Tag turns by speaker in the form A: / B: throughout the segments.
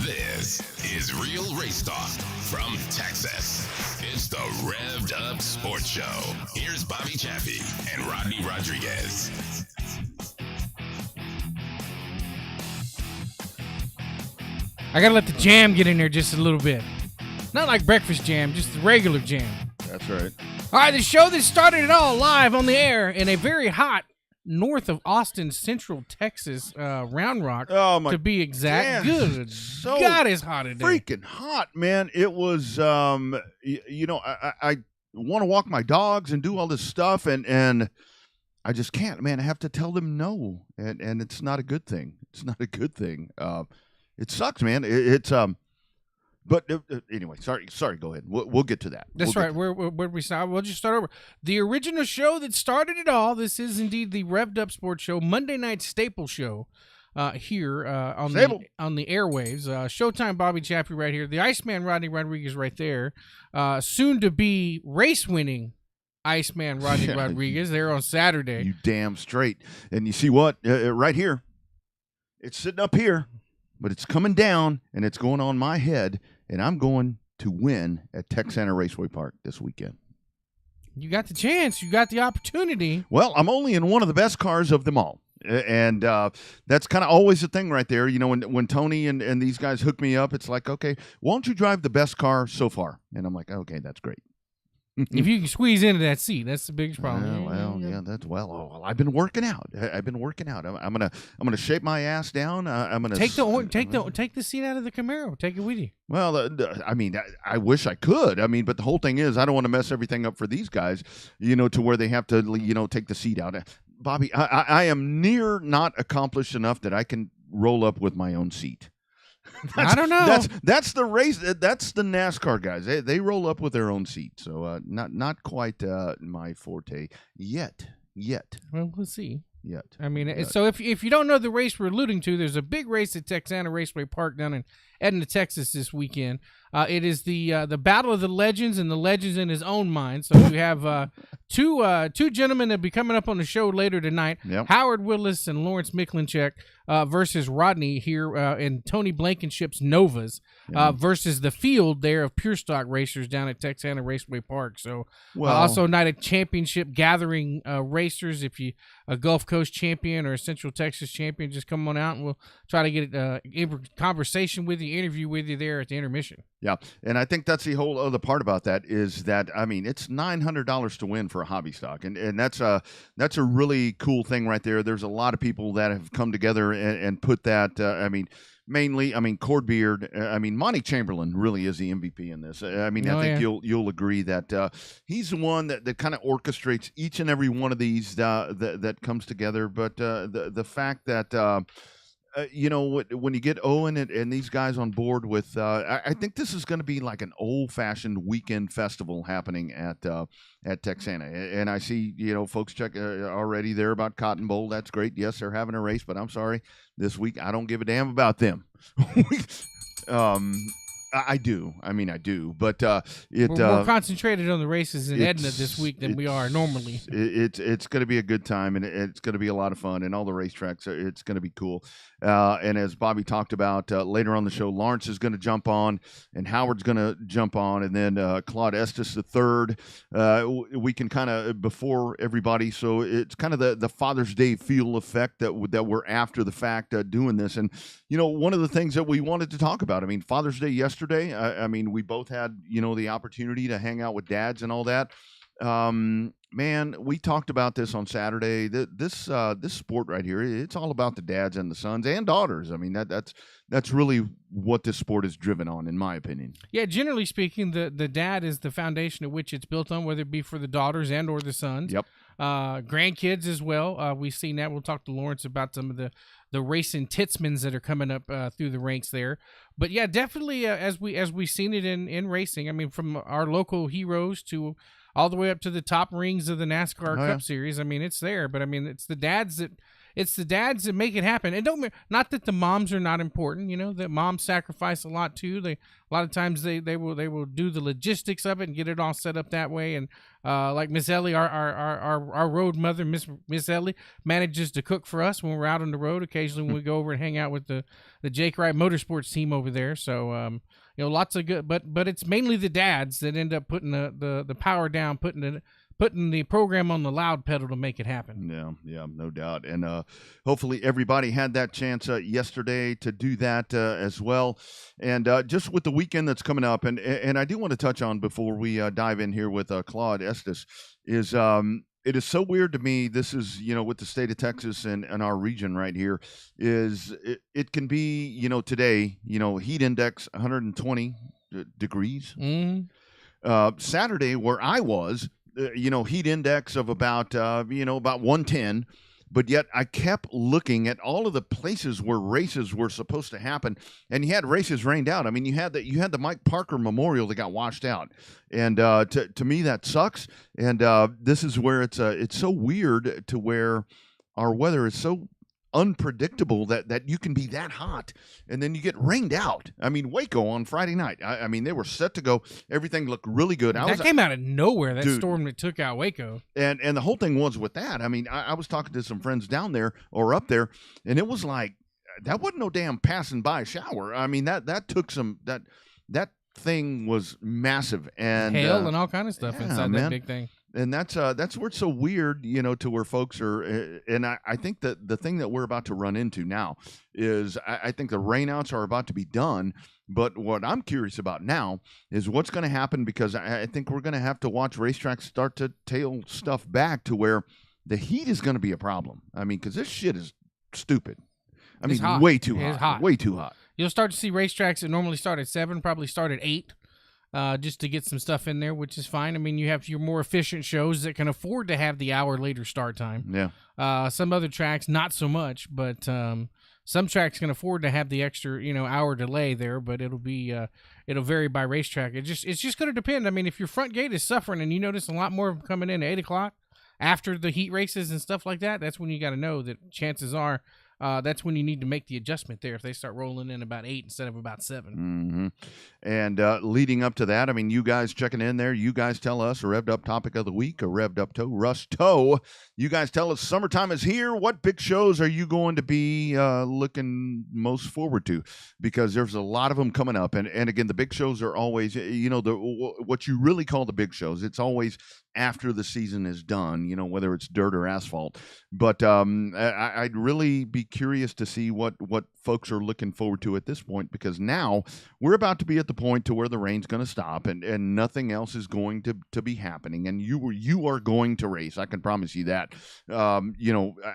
A: This is Real Race Talk from Texas. It's the Revved Up Sports Show. Here's Bobby Chappie and Rodney Rodriguez.
B: I gotta let the jam get in there just a little bit. Not like breakfast jam, just the regular jam.
C: That's right.
B: All right, the show that started it all live on the air in a very hot north of Austin, Central Texas, Round Rock.
C: Oh my!
B: To be exact,
C: damn,
B: good.
C: so
B: God, it's hot today.
C: Freaking hot, man! It was. I want to walk my dogs and do all this stuff, and I just can't, man. I have to tell them no, and it's not a good thing. It's not a good thing. It sucks, man. But anyway, sorry. Go ahead. We'll get to that.
B: That's right. Where we start? We'll just start over. The original show that started it all. This is indeed the Revved Up Sports Show, Monday night staple show here on the airwaves. Showtime Bobby Chappie right here. The Iceman Rodney Rodriguez right there. Soon to be race winning Iceman Rodney Rodriguez there on Saturday.
C: You damn straight. And you see what? Right here. It's sitting up here, but it's coming down and it's going on my head. And I'm going to win at Texana Raceway Park this weekend.
B: You got the chance. You got the opportunity.
C: Well, I'm only in one of the best cars of them all. And that's kind of always the thing right there. You know, when Tony and these guys hook me up, it's like, okay, why don't you drive the best car so far? And I'm like, okay, that's great.
B: If you can squeeze into that seat, that's the biggest problem.
C: I've been working out. I'm gonna shape my ass down. I'm gonna
B: take the seat out of the Camaro. Take it with you.
C: Well, I wish I could. But the whole thing is, I don't want to mess everything up for these guys. You know, to where they have to, take the seat out. Bobby, I am near not accomplished enough that I can roll up with my own seat.
B: I don't know.
C: That's the race. That's the NASCAR guys. They roll up with their own seat. So not quite my forte yet.
B: Well, we'll see.
C: Yet.
B: So if you don't know the race we're alluding to, there's a big race at Texana Raceway Park down in Edna, Texas this weekend. It is the Battle of the Legends, and the legends in his own mind. So you have two gentlemen that will be coming up on the show later tonight.
C: Yep.
B: Howard Willis and Lawrence Miklinchek versus Rodney here and Tony Blankenship's Novas versus the field there of pure stock racers down at Texana Raceway Park. So also a night of championship gathering racers. If you a Gulf Coast champion or a Central Texas champion, just come on out and we'll try to get a conversation with you, interview with you there at the intermission.
C: Yeah, and I think that's the whole other part about that is that, it's $900 to win for a hobby stock, and that's a really cool thing right there. There's a lot of people that have come together and put that, mainly, Cord Beard, Monty Chamberlain really is the MVP in this. I think you'll agree that he's the one that kind of orchestrates each and every one of these that comes together, but the fact that when you get Owen and these guys on board with, I think this is going to be like an old-fashioned weekend festival happening at Texana. And I see, folks check already there about Cotton Bowl. That's great. Yes, they're having a race, but I'm sorry, this week I don't give a damn about them. I do. I do. But
B: we're more concentrated on the races in Edna this week than we are normally.
C: It's going to be a good time, and it's going to be a lot of fun, and all the racetracks, it's going to be cool. And as Bobby talked about later on the show, Lawrence is going to jump on, and Howard's going to jump on, and then Claude Estes III. We can kind of before everybody, so it's kind of the Father's Day feel effect that we're after the fact doing this. And one of the things that we wanted to talk about, Father's Day yesterday. We both had, the opportunity to hang out with dads and all that. Man, we talked about this on Saturday. This sport right here, it's all about the dads and the sons and daughters. That's really what this sport is driven on, in my opinion.
B: Yeah, generally speaking, the dad is the foundation of which it's built on, whether it be for the daughters and or the sons.
C: Yep.
B: Grandkids as well. We've seen that. We'll talk to Lawrence about some of the racing titsmans that are coming up through the ranks there. But yeah, definitely as we've seen it in racing. From our local heroes to all the way up to the top rings of the NASCAR Cup Series. It's there, but it's the dads that it's the dads that make it happen. And not that the moms are not important. That moms sacrifice a lot too. A lot of times they will do the logistics of it and get it all set up that way. And like Miss Ellie, our road mother, Miss Ellie, manages to cook for us when we're out on the road. Occasionally when we go over and hang out with the Jake Wright Motorsports team over there. So lots of good, but it's mainly the dads that end up putting the power down, putting the program on the loud pedal to make it happen.
C: Yeah, no doubt. And hopefully everybody had that chance yesterday to do that as well. And just with the weekend that's coming up, and I do want to touch on before we dive in here with Claude Estes, is it is so weird to me. This is, with the state of Texas and our region right here, is it can be, today, heat index 120 degrees.
B: Mm-hmm.
C: Saturday, where I was, heat index of about 110, but yet I kept looking at all of the places where races were supposed to happen, and you had races rained out. I mean, you had the Mike Parker Memorial that got washed out, and to me that sucks. And this is where it's so weird to where our weather is so unpredictable that you can be that hot and then you get rained out. I mean, Waco on Friday night, I mean, they were set to go. Everything looked really good.
B: That came out of nowhere, that storm that took out Waco.
C: And the whole thing was with that. I mean, I was talking to some friends down there or up there, and it was like, that wasn't no damn passing by shower. I mean, that took some, that thing was massive. And
B: hail and all kind of stuff inside that big thing.
C: And that's where it's so weird, to where folks are. And I think that the thing that we're about to run into now is I think the rainouts are about to be done. But what I'm curious about now is what's going to happen, because I think we're going to have to watch racetracks start to tail stuff back to where the heat is going to be a problem. I mean, because this shit is stupid. I mean,
B: hot.
C: Way too hot.
B: It's hot.
C: Way too hot.
B: You'll start to see racetracks that normally start at 7, probably start at 8. Just to get some stuff in there, which is fine. I mean, you have your more efficient shows that can afford to have the hour later start time.
C: Yeah.
B: Some other tracks, not so much, but some tracks can afford to have the extra, hour delay there. But it'll vary by racetrack. It's just going to depend. I mean, if your front gate is suffering and you notice a lot more of them coming in at 8 o'clock after the heat races and stuff like that, that's when you got to know that chances are. That's when you need to make the adjustment there if they start rolling in about 8 instead of about 7.
C: Mm-hmm. And leading up to that, I mean, you guys checking in there, you guys tell us a Revved Up topic of the week, a Revved Up toe, Russ Toe. You guys tell us summertime is here. What big shows are you going to be looking most forward to? Because there's a lot of them coming up. And again, the big shows are always, what you really call the big shows. It's always after the season is done, whether it's dirt or asphalt. But I'd really be curious to see what folks are looking forward to at this point, because now we're about to be at the point to where the rain's going to stop and nothing else is going to be happening, and you are going to race. I can promise you that.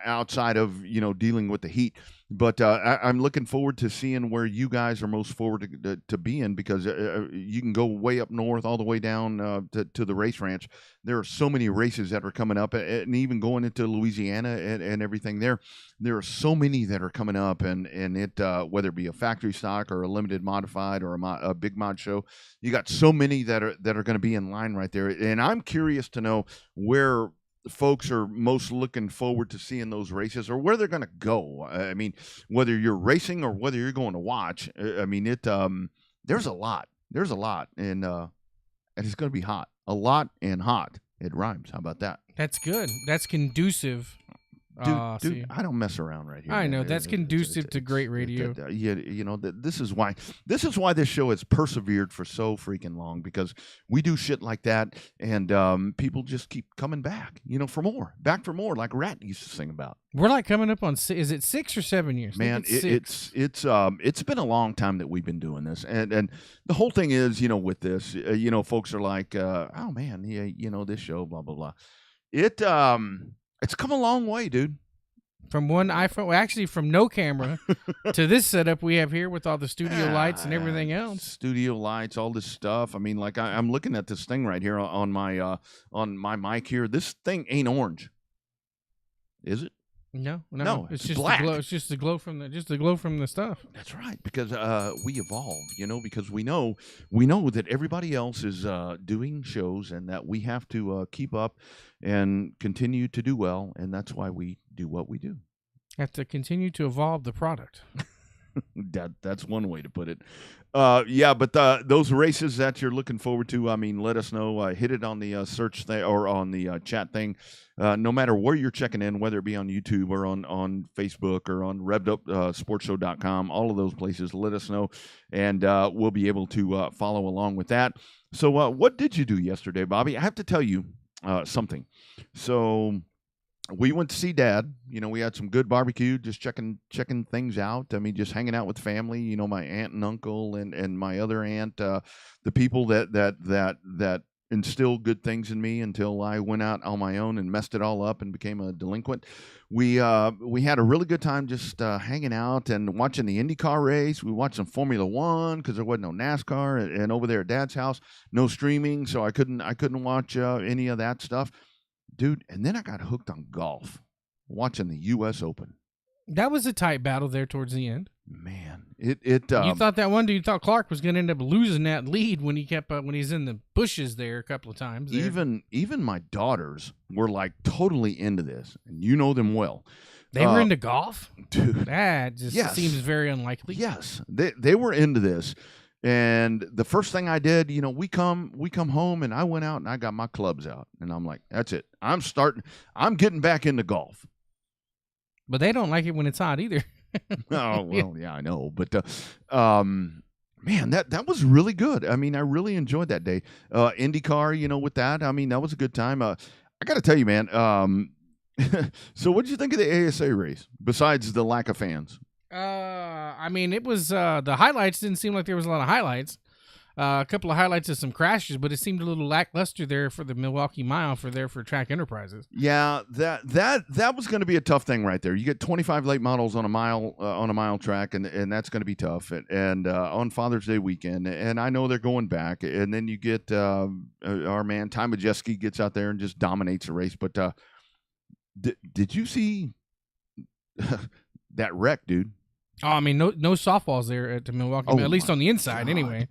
C: Outside of dealing with the heat. But I'm looking forward to seeing where you guys are most forward to being, because you can go way up north all the way down to the race ranch. There are so many races that are coming up, and even going into Louisiana and everything there. There are so many that are coming up, and it whether it be a factory stock or a limited modified or a big mod show, you got so many that are going to be in line right there. And I'm curious to know where folks are most looking forward to seeing those races, or where they're going to go. I mean, whether you're racing or whether you're going to watch. I mean, there's a lot, and it's going to be hot. A lot and hot. It rhymes. How about that?
B: That's good. That's conducive.
C: Dude, I don't mess around right here.
B: I know that's conducive to great radio.
C: This is why this show has persevered for so freaking long, because we do shit like that, and people just keep coming back, for more, like Rat used to sing about.
B: We're like coming up on, is it 6 or 7 years?
C: Man, it's been a long time that we've been doing this, and the whole thing is, with this, folks are like, oh man, yeah, this show, blah blah blah. It's come a long way, dude.
B: From one iPhone, actually from no camera to this setup we have here with all the studio lights and everything else.
C: Studio lights, all this stuff. I mean, like I'm looking at this thing right here on my mic here. This thing ain't orange, is it?
B: No,
C: it's
B: just
C: black.
B: The glow. It's just the glow from the stuff.
C: That's right, because we evolve, because we know that everybody else is doing shows, and that we have to keep up and continue to do well, and that's why we do what we do.
B: Have to continue to evolve the product.
C: That's one way to put it. Yeah, but those races that you're looking forward to, I mean, let us know. Hit it on the search thing or on the chat thing. No matter where you're checking in, whether it be on YouTube or on Facebook or on RevvedUpSportsShow.com, all of those places, let us know, and we'll be able to follow along with that. So what did you do yesterday, Bobby? I have to tell you something. So we went to see Dad. You know, we had some good barbecue, just checking things out. I mean, just hanging out with family. You know, my aunt and uncle and my other aunt, the people that instilled good things in me until I went out on my own and messed it all up and became a delinquent. We had a really good time just hanging out and watching the IndyCar race. We watched some Formula One because there wasn't no NASCAR, and over there at Dad's house, no streaming, so I couldn't watch any of that stuff. Dude, and then I got hooked on golf, watching the U.S. Open.
B: That was a tight battle there towards the end.
C: Man, you
B: thought that one dude thought Clark was going to end up losing that lead when he kept when he's in the bushes there a couple of times. There.
C: Even my daughters were like totally into this, and you know them well.
B: They were into golf,
C: dude.
B: That just seems very unlikely.
C: Yes, they were into this. And the first thing I did, you know, we come home and I went out and I got my clubs out and I'm like, that's it. I'm getting back into golf.
B: But they don't like it when it's hot either.
C: Oh, well, yeah, I know. But, man, that was really good. I mean, I really enjoyed that day. IndyCar, you know, with that, I mean, that was a good time. I got to tell you, man, so what did you think of the ASA race besides the lack of fans?
B: I mean, it was the highlights didn't seem like there was a lot of highlights. A couple of highlights of some crashes, but it seemed a little lackluster there for the Milwaukee Mile for Track Enterprises.
C: Yeah, that was going to be a tough thing right there. You get 25 late models on a mile track, and that's going to be tough. And on Father's Day weekend, and I know they're going back. And then you get our man Ty Majeski gets out there and just dominates the race. But did you see that wreck, dude?
B: Oh, I mean, no softballs there at the Milwaukee, at least on the inside, God. Anyway.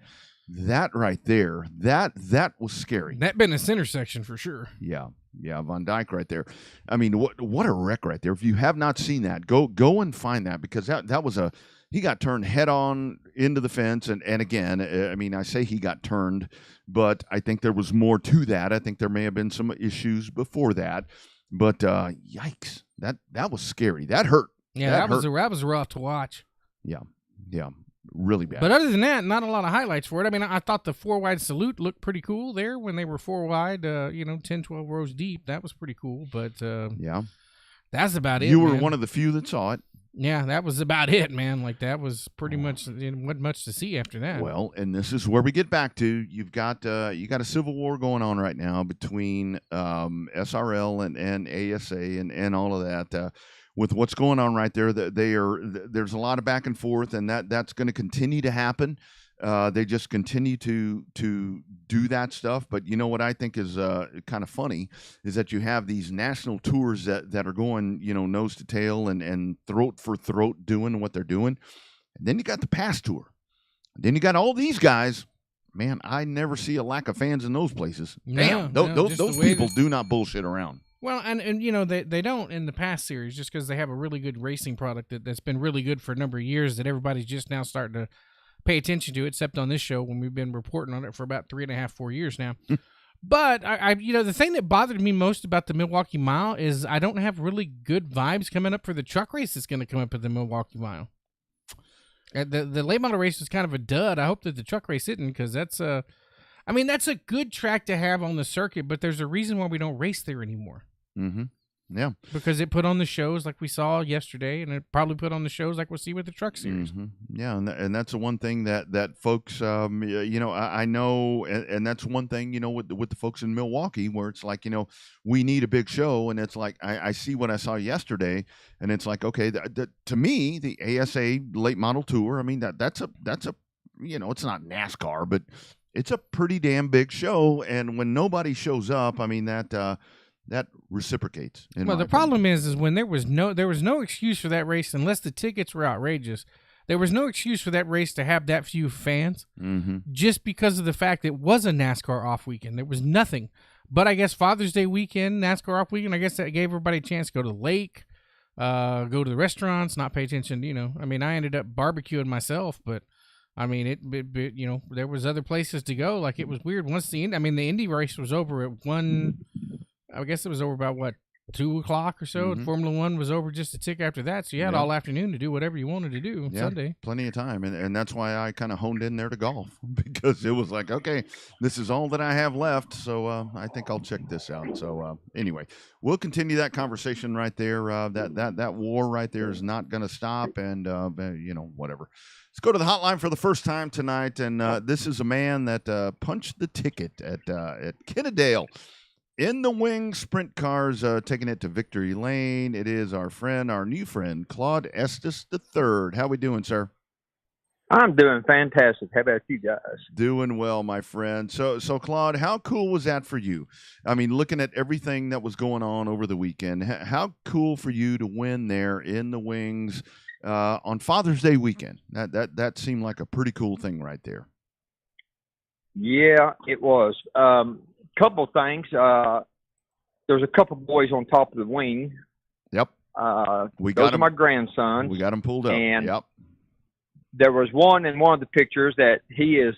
C: That right there, that was scary.
B: That been a center section for sure.
C: Yeah, Von Dyke right there. I mean, what a wreck right there. If you have not seen that, go and find that, because that was he got turned head on into the fence, and again, I mean, I say he got turned, but I think there was more to that. I think there may have been some issues before that, but yikes, that was scary. That hurt.
B: Yeah, that was rough to watch.
C: Yeah, really bad.
B: But other than that, not a lot of highlights for it. I mean, I thought the 4-wide salute looked pretty cool there when they were 4-wide, 10, 12 rows deep. That was pretty cool, but
C: yeah,
B: that's about it.
C: You were one of the few that saw it.
B: Yeah, that was about it, man. Like, that was pretty much, wasn't much to see after that.
C: Well, and this is where we get back to, you've got a civil war going on right now between SRL and ASA and all of that. With what's going on right there, there's a lot of back and forth, and that's going to continue to happen. They just continue to do that stuff. But you know what I think is kind of funny is that you have these national tours that are going, you know, nose to tail and throat for throat doing what they're doing. And then you got the pass tour. Then you got all these guys. Man, I never see a lack of fans in those places. Damn, those people do not bullshit around.
B: Well, and you know, they don't in the past series just because they have a really good racing product that's been really good for a number of years that everybody's just now starting to pay attention to, except on this show when we've been reporting on it for about 3.5, 4 years now. But I the thing that bothered me most about the Milwaukee Mile is I don't have really good vibes coming up for the truck race that's going to come up at the Milwaukee Mile. The late model race was kind of a dud. I hope that the truck race isn't, because that's a good track to have on the circuit, but there's a reason why we don't race there anymore.
C: Mm-hmm. Yeah.
B: Because it put on the shows like we saw yesterday, and it probably put on the shows like we'll see with the truck series.
C: Mm-hmm. Yeah, and that's the one thing that folks, I know, and that's one thing, you know, with the folks in Milwaukee, where it's like, you know, we need a big show, and it's like I see what I saw yesterday, and it's like, okay, to me, the ASA late model tour, I mean, that's a you know, it's not NASCAR, but it's a pretty damn big show, and when nobody shows up, I mean, that reciprocates.
B: Well, the problem is when there was no excuse for that race unless the tickets were outrageous. There was no excuse for that race to have that few fans, just because of the fact it was a NASCAR off weekend. There was nothing. But I guess Father's Day weekend, NASCAR off weekend, I guess that gave everybody a chance to go to the lake, go to the restaurants, not pay attention. I mean, I ended up barbecuing myself, but I mean, there was other places to go. Like, it was weird. Once the Indy race was over at 1, I guess it was over about, 2 o'clock or so. And Formula One was over just a tick after that. So you had all afternoon to do whatever you wanted to do Sunday.
C: Plenty of time. And that's why I kind of honed in there to golf, because it was like, okay, this is all that I have left. So I think I'll check this out. So anyway, we'll continue that conversation right there. That war right there is not going to stop. And, whatever. Let's go to the hotline for the first time tonight. And this is a man that punched the ticket at Kennedale. In the wing sprint cars, taking it to victory lane. It is our new friend, Claude Estes III. How we doing, sir?
D: I'm doing fantastic. How about you guys?
C: Doing well, my friend. So Claude, how cool was that for you? I mean, looking at everything that was going on over the weekend, how cool for you to win there in the wings on Father's Day weekend? That seemed like a pretty cool thing right there.
D: Yeah, it was. Couple things. There's a couple boys on top of the wing.
C: Yep.
D: We got them. My grandson.
C: We got them pulled up.
D: And
C: yep.
D: There was one in one of the pictures that he is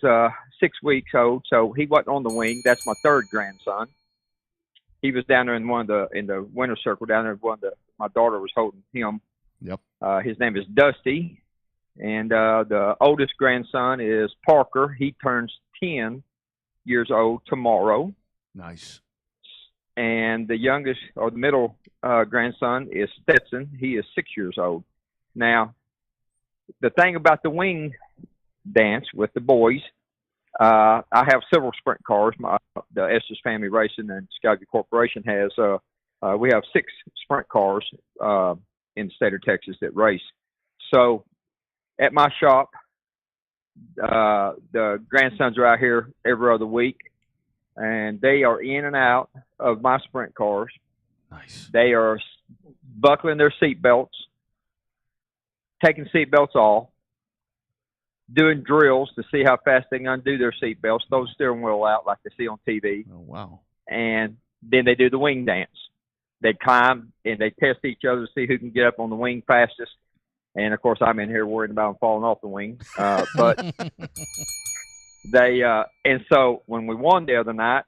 D: 6 weeks old, so he wasn't on the wing. That's my third grandson. He was down there in the winter circle down there. My daughter was holding him.
C: Yep.
D: His name is Dusty, and the oldest grandson is Parker. He turns 10 years old tomorrow.
C: Nice.
D: And the youngest, or the middle grandson is Stetson. He is 6 years old. Now, the thing about the wing dance with the boys, I have several sprint cars. The Estes Family Racing and Skyview Corporation has. We have 6 sprint cars in the state of Texas that race. So, at my shop, the grandsons are out here every other week. And they are in and out of my sprint cars.
C: Nice.
D: They are buckling their seat belts, taking seat belts off, doing drills to see how fast they can undo their seat belts, throw the steering wheel out like they see on TV.
C: Oh, wow.
D: And then they do the wing dance. They climb and they test each other to see who can get up on the wing fastest. And, of course, I'm in here worrying about them falling off the wing. But and so when we won the other night,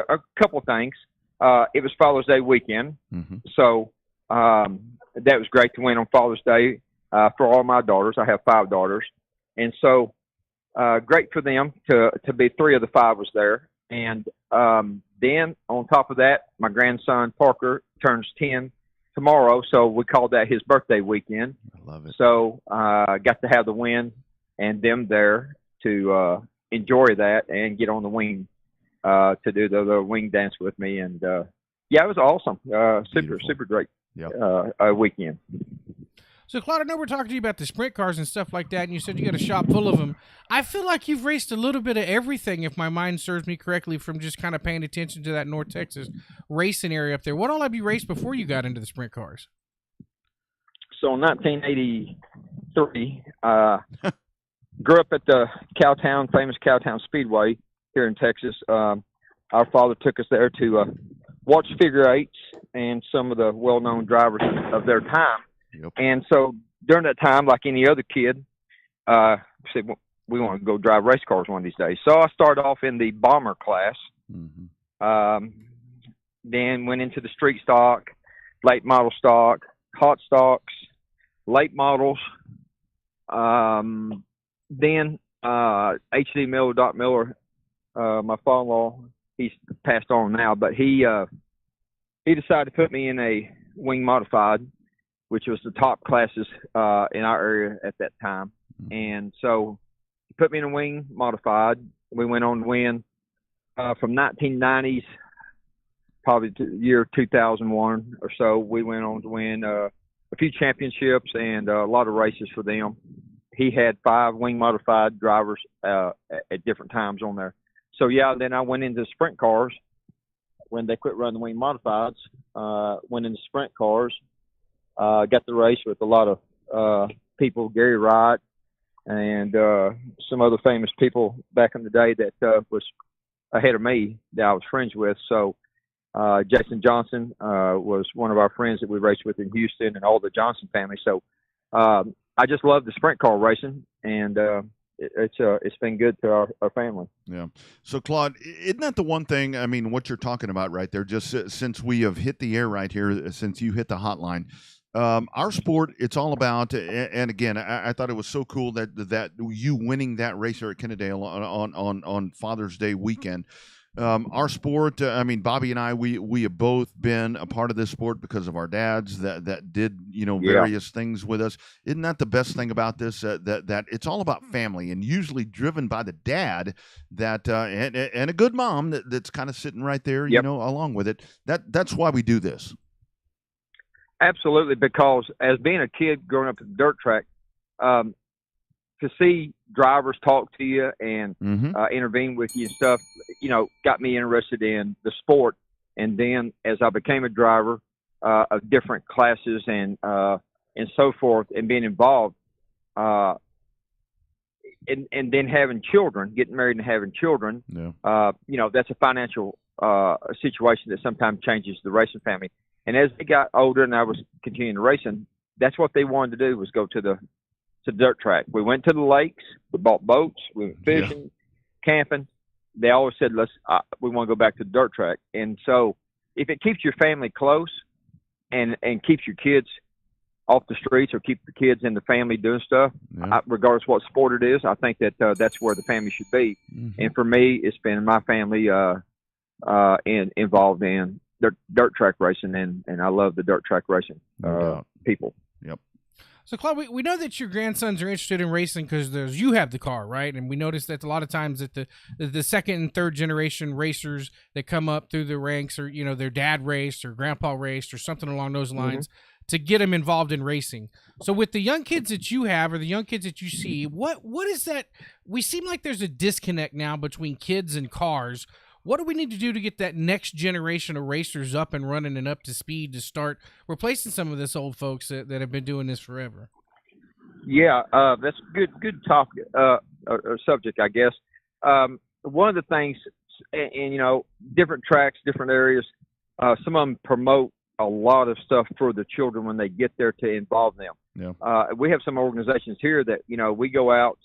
D: a couple of things. It was Father's Day weekend.
C: Mm-hmm.
D: So that was great to win on Father's Day for all my daughters. I have 5 daughters. And so great for them to be 3 of the 5 was there. And then on top of that, my grandson Parker turns 10 tomorrow. So we called that his birthday weekend.
C: I love it.
D: So got to have the win and them there to enjoy that and get on the wing to do the wing dance with me. And, it was awesome. Super great weekend.
B: So, Claude, I know we're talking to you about the sprint cars and stuff like that, and you said you got a shop full of them. I feel like you've raced a little bit of everything, if my mind serves me correctly, from just kind of paying attention to that North Texas racing area up there. What all have you raced before you got into the sprint cars?
D: So, in 1983, grew up at the famous Cowtown Speedway here in Texas. Our father took us there to watch figure eights and some of the well-known drivers of their time.
C: Yep.
D: And so during that time, like any other kid, said, we want to go drive race cars one of these days. So I started off in the bomber class, then went into the street stock, late model stock, hot stocks, late models. Then H.D. Miller, Doc Miller, my father-in-law, he's passed on now, but he decided to put me in a wing modified, which was the top classes in our area at that time. And so he put me in a wing modified. We went on to win from 1990s, probably to the year 2001 or so. We went on to win a few championships and a lot of races for them. He had 5 wing modified drivers at different times on there. So, then I went into sprint cars when they quit running the wing modifieds. Went into sprint cars. Got the race with a lot of people, Gary Wright and some other famous people back in the day that was ahead of me that I was friends with. So Jason Johnson was one of our friends that we raced with in Houston, and all the Johnson family. So I just love the sprint car racing, and it's been good to our family.
C: Yeah. So, Claude, isn't that the one thing, I mean, what you're talking about right there, just since we have hit the air right here, since you hit the hotline, our sport, it's all about, and again, I thought it was so cool that you winning that race at Kennedale on Father's Day weekend. Our sport, I mean, Bobby and I, we have both been a part of this sport because of our dads that did, various things with us. Isn't that the best thing about this? That it's all about family, and usually driven by the dad and a good mom that's kind of sitting right there, along with it. That's why we do this.
D: Absolutely, because as being a kid growing up at the dirt track, to see drivers talk to you and intervene with you and stuff, got me interested in the sport. And then as I became a driver of different classes and so forth, and being involved, and then having children, getting married and having children, that's a financial situation that sometimes changes the racing family. And as they got older and I was continuing racing, that's what they wanted to do, was go to the dirt track. We went to the lakes, we bought boats, we went fishing, camping. They always said, we want to go back to the dirt track. And so if it keeps your family close and keeps your kids off the streets, or keep the kids in the family doing stuff, regardless of what sport it is, I think that that's where the family should be. And for me, it's been my family involved in dirt track racing, and I love the dirt track racing people.
C: Yep.
B: So, Claude, we know that your grandsons are interested in racing because you have the car, right? And we notice that a lot of times that the second and third generation racers that come up through the ranks, or their dad raced or grandpa raced or something along those lines, to get them involved in racing. So with the young kids that you have, or the young kids that you see, what is that? We seem like there's a disconnect now between kids and cars. What do we need to do to get that next generation of racers up and running and up to speed to start replacing some of this old folks that have been doing this forever?
D: Yeah, that's a good topic, or subject, I guess. One of the things, and different tracks, different areas, some of them promote a lot of stuff for the children when they get there to involve them.
C: Yeah.
D: We have some organizations here that, we go out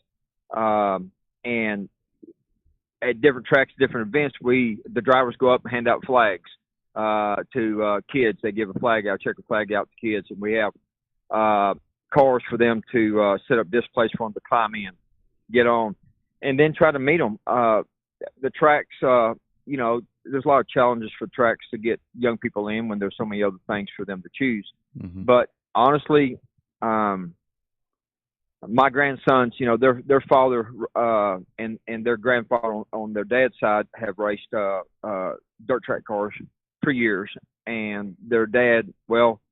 D: and at different tracks, different events, the drivers go up and hand out flags to kids. They give a flag out, check a flag out to kids, and we have cars for them to set up displays for them to climb in, get on, and then try to meet them. The tracks, there's a lot of challenges for tracks to get young people in when there's so many other things for them to choose. But honestly, my grandsons, their father and their grandfather on their dad's side have raced dirt track cars for years. And their dad,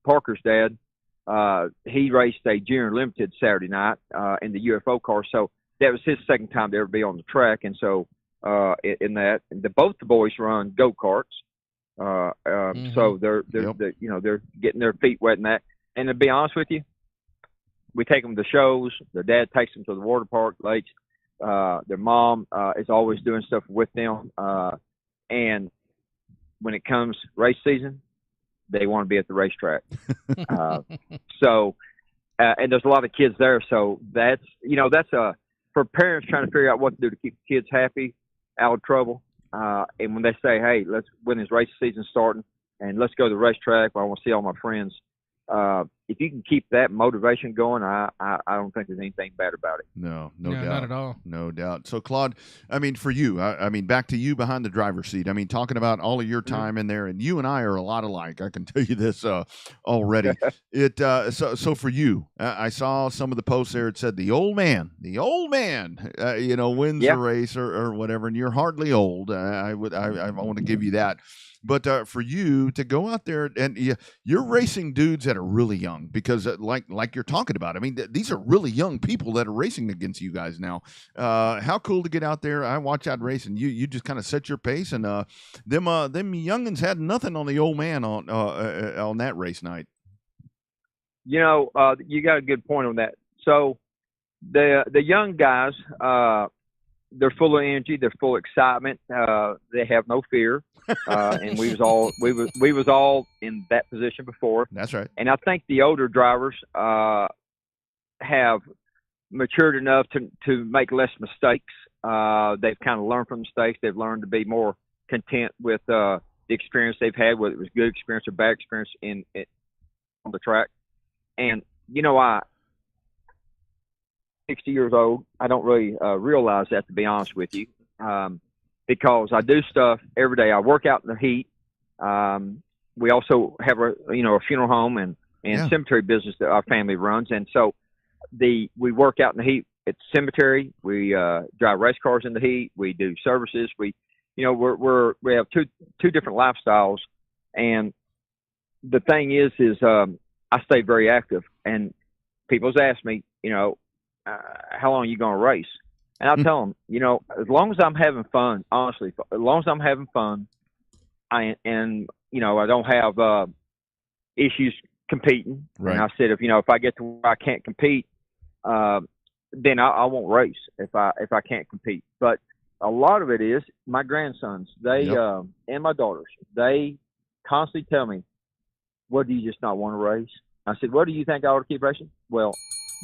D: Parker's dad, he raced a junior limited Saturday night in the UFO car. So that was his second time to ever be on the track. And so both the boys run go-karts. So they're getting their feet wet in that. And to be honest with you, we take them to shows. Their dad takes them to the water park, lakes. Their mom is always doing stuff with them. And when it comes race season, they want to be at the racetrack. And there's a lot of kids there. So that's for parents trying to figure out what to do to keep the kids happy, out of trouble. And when they say, hey, when this race season starting and let's go to the racetrack, I want to see all my friends. If you can keep that motivation going, I don't think there's anything bad about it.
C: No doubt.
B: Not at all.
C: No doubt. So, Claude, I mean, for you, I mean, back to you behind the driver's seat. I mean, talking about all of your time in there, and you and I are a lot alike. I can tell you this already. So for you, I saw some of the posts there. It said the old man, wins the race or whatever, and you're hardly old. I want to give you that. But for you to go out there and you're racing dudes that are really young, because like you're talking about, I mean, these are really young people that are racing against you guys now. How cool to get out there. I watch that race, and you just kind of set your pace, and them youngins had nothing on the old man on that race night.
D: You got a good point on that. So the young guys, they're full of energy. They're full of excitement. They have no fear. And we was all in that position before.
C: That's right.
D: And I think the older drivers have matured enough to make less mistakes. They've kind of learned from mistakes. They've learned to be more content with the experience they've had, whether it was good experience or bad experience on the track. And I 60 years old. I don't really realize that, to be honest with you, because I do stuff every day. I work out in the heat. We also have a funeral home and cemetery business that our family runs, and so we work out in the heat at the cemetery. We drive race cars in the heat. We do services. We have two different lifestyles, and the thing is I stay very active, and people's asked me, how long are you going to race? And I tell them, as long as I'm having fun, honestly, as long as I'm having fun, I don't have issues competing.
C: Right.
D: And I said, if I get to where I can't compete, then I won't race if I can't compete. But a lot of it is my grandsons, and my daughters, they constantly tell me, "What, do you just not want to race?" I said, "What, do you think I ought to keep racing?" "Well,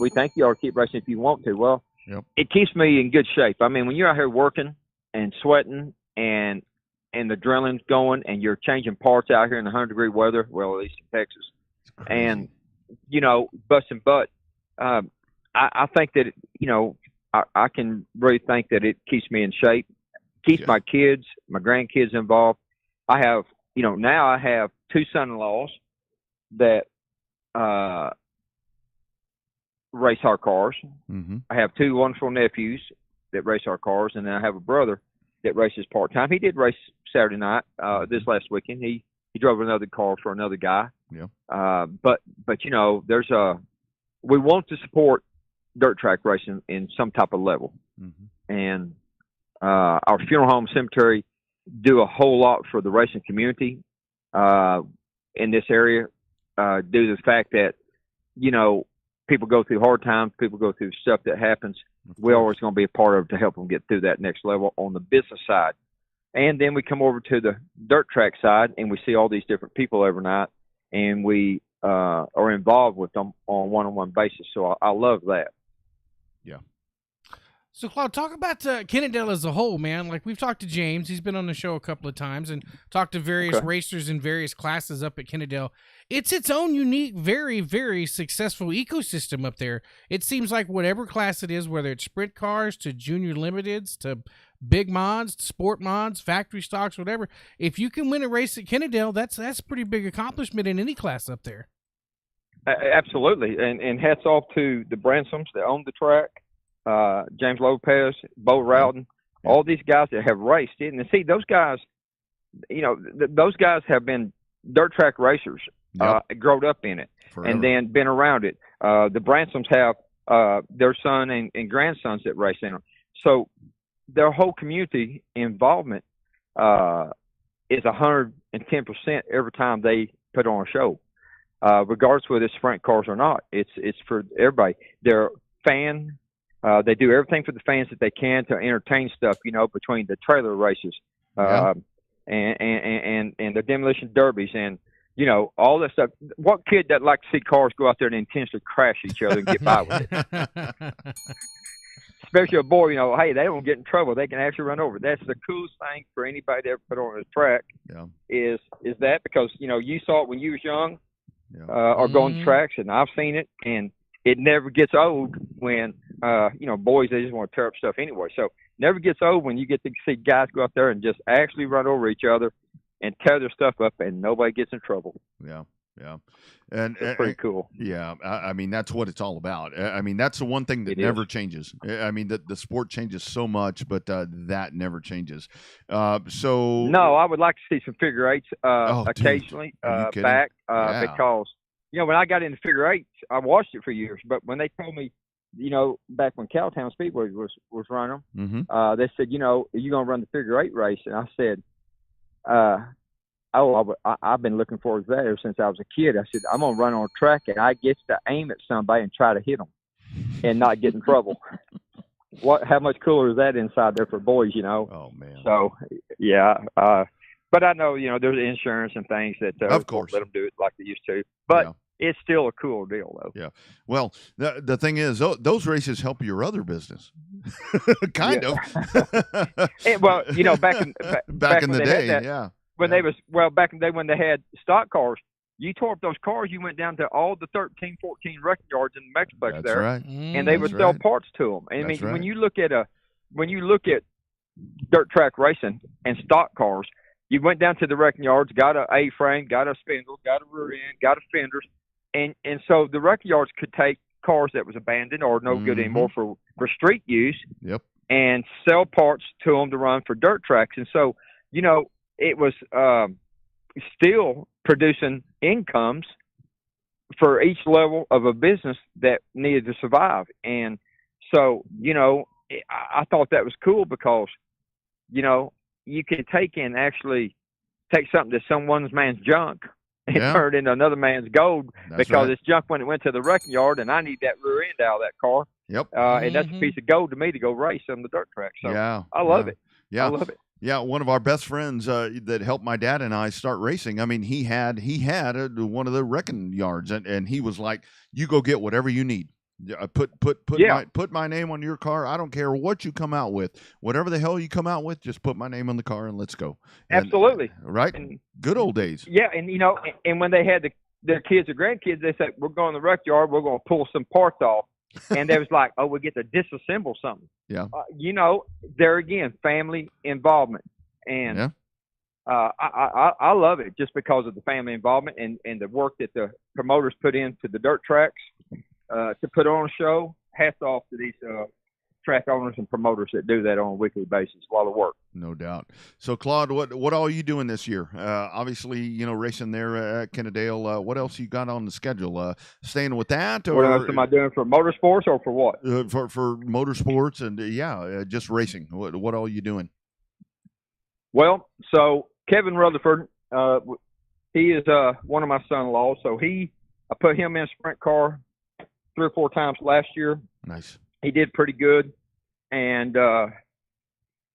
D: we think you ought to keep racing if you want to." Well, It keeps me in good shape. I mean, when you're out here working and sweating and the adrenaline's going and you're changing parts out here in the 100-degree weather, well, at least in Texas, and, busting butt, I think that, I can really think that it keeps me in shape, keeps my kids, my grandkids involved. I have, now I have two son-in-laws that race our cars.
C: Mm-hmm.
D: I have two wonderful nephews that race our cars, and then I have a brother that races part-time. He did race Saturday night, this last weekend. He drove another car for another guy.
C: Yeah.
D: But we want to support dirt track racing in some type of level. Mm-hmm. And our funeral home cemetery do a whole lot for the racing community in this area, due to the fact that, people go through hard times, people go through stuff that happens. We're always going to be a part of it to help them get through that next level on the business side. And then we come over to the dirt track side, and we see all these different people every night, and we are involved with them on a one-on-one basis. So I love that.
C: Yeah.
B: So, Claude, talk about Kennedale as a whole, man. Like, we've talked to James. He's been on the show a couple of times and talked to various racers in various classes up at Kennedale. It's its own unique, very, very successful ecosystem up there. It seems like whatever class it is, whether it's sprint cars to junior limiteds to big mods, sport mods, factory stocks, whatever, if you can win a race at Kennedale, that's a pretty big accomplishment in any class up there.
D: Absolutely. And hats off to the Bransoms that own the track. James Lopez, Bo Rowden, all these guys that have raced it. And see, those guys, those guys have been dirt track racers, growed up in it, and then been around it. The Bransoms have their son and grandsons that race in them. So their whole community involvement is 110% every time they put on a show, regardless whether it's sprint cars or not. It's for everybody. They're fan. They do everything for the fans that they can to entertain stuff, between the trailer races, and the demolition derbies and, all that stuff. What kid that likes to see cars go out there and intentionally crash each other and get by with it? Especially a boy, hey, they don't get in trouble. They can actually run over. That's the coolest thing for anybody to ever put on a track is that, because, you saw it when you was young, or going to tracks, and I've seen it, and it never gets old when, boys, they just want to tear up stuff anyway. So never gets old when you get to see guys go out there and just actually run over each other and tear their stuff up, and nobody gets in trouble.
C: Yeah. Yeah. And
D: it's pretty cool.
C: Yeah. I mean, that's what it's all about. I mean, that's the one thing that never changes. I mean, the sport changes so much, but that never changes. So
D: no, I would like to see some figure eights occasionally back because, when I got into figure eights, I watched it for years, but when they told me, back when Cowtown Speedway was running them, they said, are you going to run the figure eight race? And I said, I've been looking forward to that ever since I was a kid. I said, I'm going to run on a track and I get to aim at somebody and try to hit them and not get in trouble. how much cooler is that inside there for boys,
C: Oh man.
D: So yeah, but I know there's insurance and things that
C: of course
D: won't let them do it like they used to, but it's still a cool deal though.
C: Yeah. Well, the thing is, those races help your other business, kind of.
D: And, well, back in
C: the day,
D: back in the day when they had stock cars, you tore up those cars, you went down to all the 13, 14 wrecking yards in the Metroplex.
C: That's
D: there,
C: right.
D: And they would sell parts to them. And I mean,
C: right.
D: when you look at dirt track racing and stock cars, you went down to the wrecking yards, got a A-frame, got a spindle, got a rear end, got a fenders, and so the wrecking yards could take cars that was abandoned or no good anymore for street use, and sell parts to them to run for dirt tracks. And so, it was still producing incomes for each level of a business that needed to survive. And so, I thought that was cool because, you can take something that's someone's man's junk and turn it into another man's gold. That's because it's junk when it went to the wrecking yard, and I need that rear end out of that car. And that's a piece of gold to me to go race on the dirt track. So I love it.
C: Yeah.
D: I love it.
C: Yeah, one of our best friends that helped my dad and I start racing. I mean, he had one of the wrecking yards, and he was like, "You go get whatever you need. Put my name on your car. I don't care what you come out with. Whatever the hell you come out with, just put my name on the car and let's go."
D: Absolutely.
C: Right. And, good old days.
D: Yeah, and and when they had their kids or grandkids, they said, "We're going to the wreck yard. We're going to pull some parts off." And they was like, "Oh, we get to disassemble something."
C: Yeah.
D: There again, family involvement, and I love it just because of the family involvement and the work that the promoters put into the dirt tracks to put on a show. Hats off to these track owners and promoters that do that on a weekly basis. A lot of work.
C: No doubt. So, Claude, what all are you doing this year? Obviously, racing there at Kennedale. What else you got on the schedule? Staying with that? Or,
D: what else am I doing for motorsports or for what?
C: For motorsports and, just racing. What all are you doing?
D: Well, so Kevin Rutherford, he is one of my son-in-laws. So I put him in a sprint car 3 or 4 times last year.
C: Nice.
D: He did pretty good, and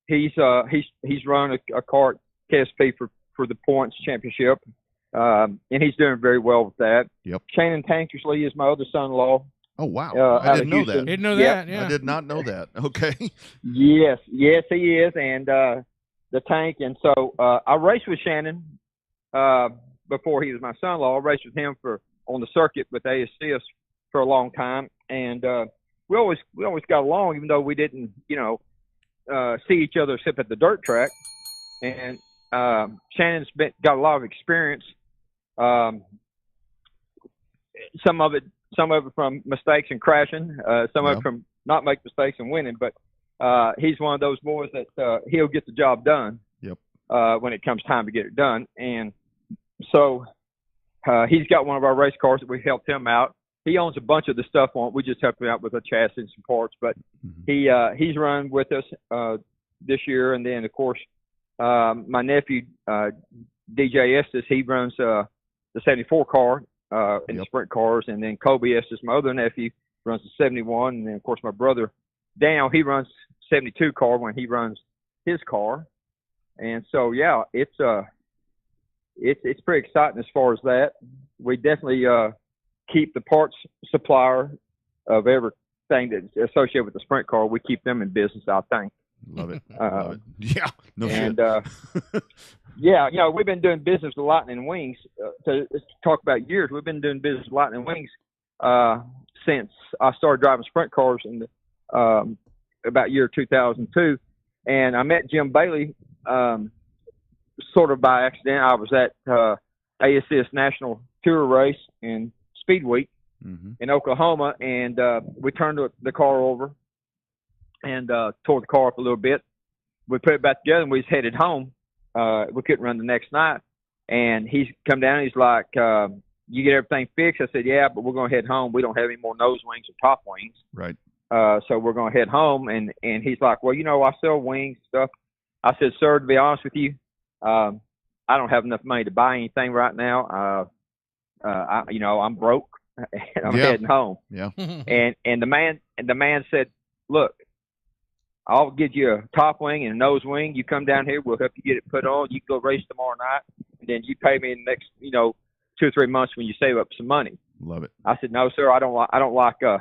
D: he's run a car at KSP for the points championship, and he's doing very well with that.
C: Yep.
D: Shannon Tankersley is my other son-in-law.
C: Oh wow! I didn't know that.
B: Didn't know that. Yeah.
C: I did not know that. Okay.
D: Yes, he is, and the Tank, and so I raced with Shannon before he was my son-in-law. I raced with him on the circuit with ASCS for a long time, and we always got along, even though we didn't, see each other except at the dirt track. And Shannon's got a lot of experience. Some of it from mistakes and crashing. Some of it from not make mistakes and winning. But he's one of those boys that he'll get the job done.
C: Yep.
D: When it comes time to get it done, and so he's got one of our race cars that we helped him out. He owns a bunch of the stuff on it. We just helped him out with a chassis and some parts, but he's run with us this year. And then, of course, my nephew, DJ Estes, he runs the 74 car in the sprint cars. And then Kobe Estes, my other nephew, runs the 71. And then, of course, my brother, Daniel, he runs 72 car when he runs his car. And so, yeah, it's pretty exciting as far as that. We definitely keep the parts supplier of everything that's associated with the sprint car. We keep them in business, I think.
C: Love it. Love it. Yeah. No
D: and,
C: shit.
D: yeah, we've been doing business with Lightning Wings. To talk about years, we've been doing business with Lightning Wings since I started driving sprint cars in about year 2002. And I met Jim Bailey sort of by accident. I was at ASCS National Tour race in Speed Week in Oklahoma, and we turned the car over and tore the car up a little bit. We put it back together, and we was headed home. We couldn't run the next night, and he's come down. And he's like, "You get everything fixed?" I said, "Yeah, but we're going to head home. We don't have any more nose wings or top wings,
C: right?
D: So we're going to head home." And he's like, "Well, I sell wings and stuff." I said, "Sir, to be honest with you, I don't have enough money to buy anything right now. I'm broke and I'm heading home."
C: Yeah.
D: And the man said, "Look, I'll get you a top wing and a nose wing. You come down here, we'll help you get it put on. You can go race tomorrow night, and then you pay me in the next, 2 or 3 months when you save up some money.
C: Love it.
D: I said, no, sir, I like to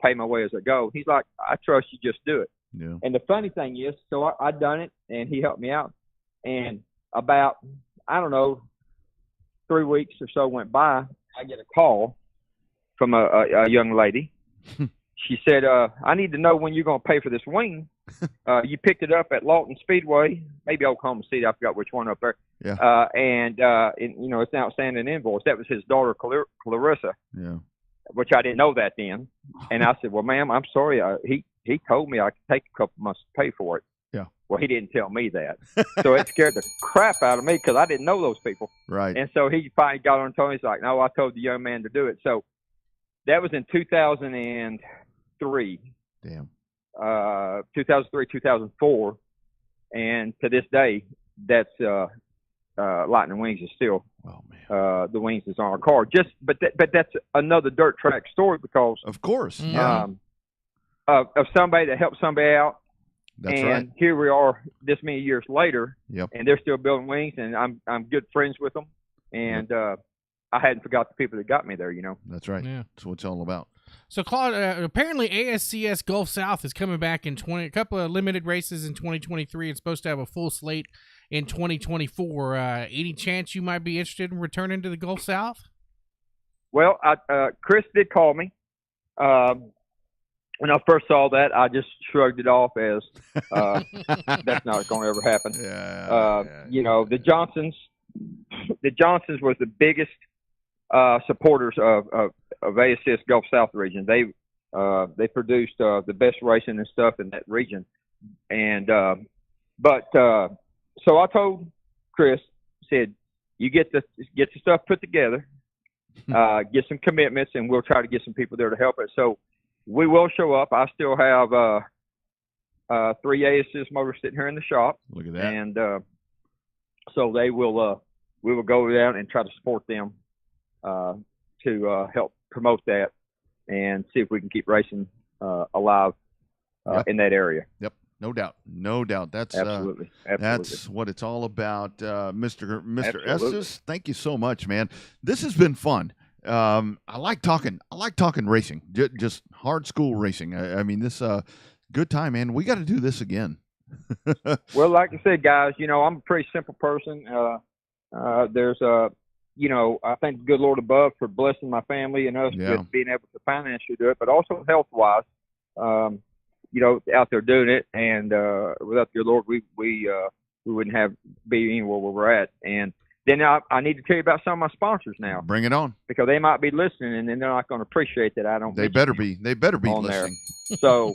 D: pay my way as I go. He's like, I trust you, just do it.
C: Yeah.
D: And the funny thing is, so I done it, and he helped me out. And about, 3 weeks or so went by, I get a call from a young lady. She said, I need to know when you're going to pay for this wing. You picked it up at Lawton Speedway, maybe Oklahoma City. I forgot which one up there.
C: Yeah.
D: And it's an outstanding invoice. That was his daughter, Clarissa.
C: Yeah.
D: Which I didn't know that then. And I said, well, ma'am, I'm sorry. He told me I could take a couple months to pay for it.
C: Yeah.
D: Well, he didn't tell me that. So it scared the crap out of me because I didn't know those people.
C: Right.
D: And so he finally got on and told me, he's like, no, I told the young man to do it. So that was in 2003.
C: Damn.
D: 2003, 2004. And to this day, that's Lightning Wings is still the wings that's on our car. But that's another dirt track story because
C: of course, yeah,
D: of somebody that helped somebody out.
C: That's
D: and
C: right.
D: Here we are, this many years later,
C: Yep.
D: And they're still building wings, and I'm good friends with them. And I hadn't forgot the people that got me there.
C: That's right.
B: Yeah.
C: That's what it's all about.
B: So, Claude, apparently ASCS Gulf South is coming back in a couple of limited races in 2023. It's supposed to have a full slate in 2024. Any chance you might be interested in returning to the Gulf South?
D: Well, Chris did call me. When I first saw that, I just shrugged it off as that's not going to ever happen. The Johnsons was the biggest supporters of ASCS Gulf South region. They produced the best racing and stuff in that region. And so I told Chris, said, you get the stuff put together, get some commitments, and we'll try to get some people there to help us. So we will show up. I still have 3 ASCS motors sitting here in the shop.
C: Look at that.
D: And so they will we will go down and try to support them to help promote that and see if we can keep racing alive in that area.
C: Yep. No doubt. That's
D: absolutely.
C: That's what it's all about. Mr.
D: Absolutely.
C: Estes, thank you so much, man. This has been fun. I like talking racing, just hard school racing. I mean, this good time, man. We got to do this again.
D: Well, like I said, guys, I'm a pretty simple person. There's I thank the good Lord above for blessing my family and us with being able to financially do it, but also health-wise, out there doing it. And without the good Lord, we wouldn't be anywhere where we're at. And then I need to tell you about some of my sponsors now.
C: Bring it on,
D: because they might be listening, and then they're not going to appreciate that I don't.
C: They better be listening.
D: There. So,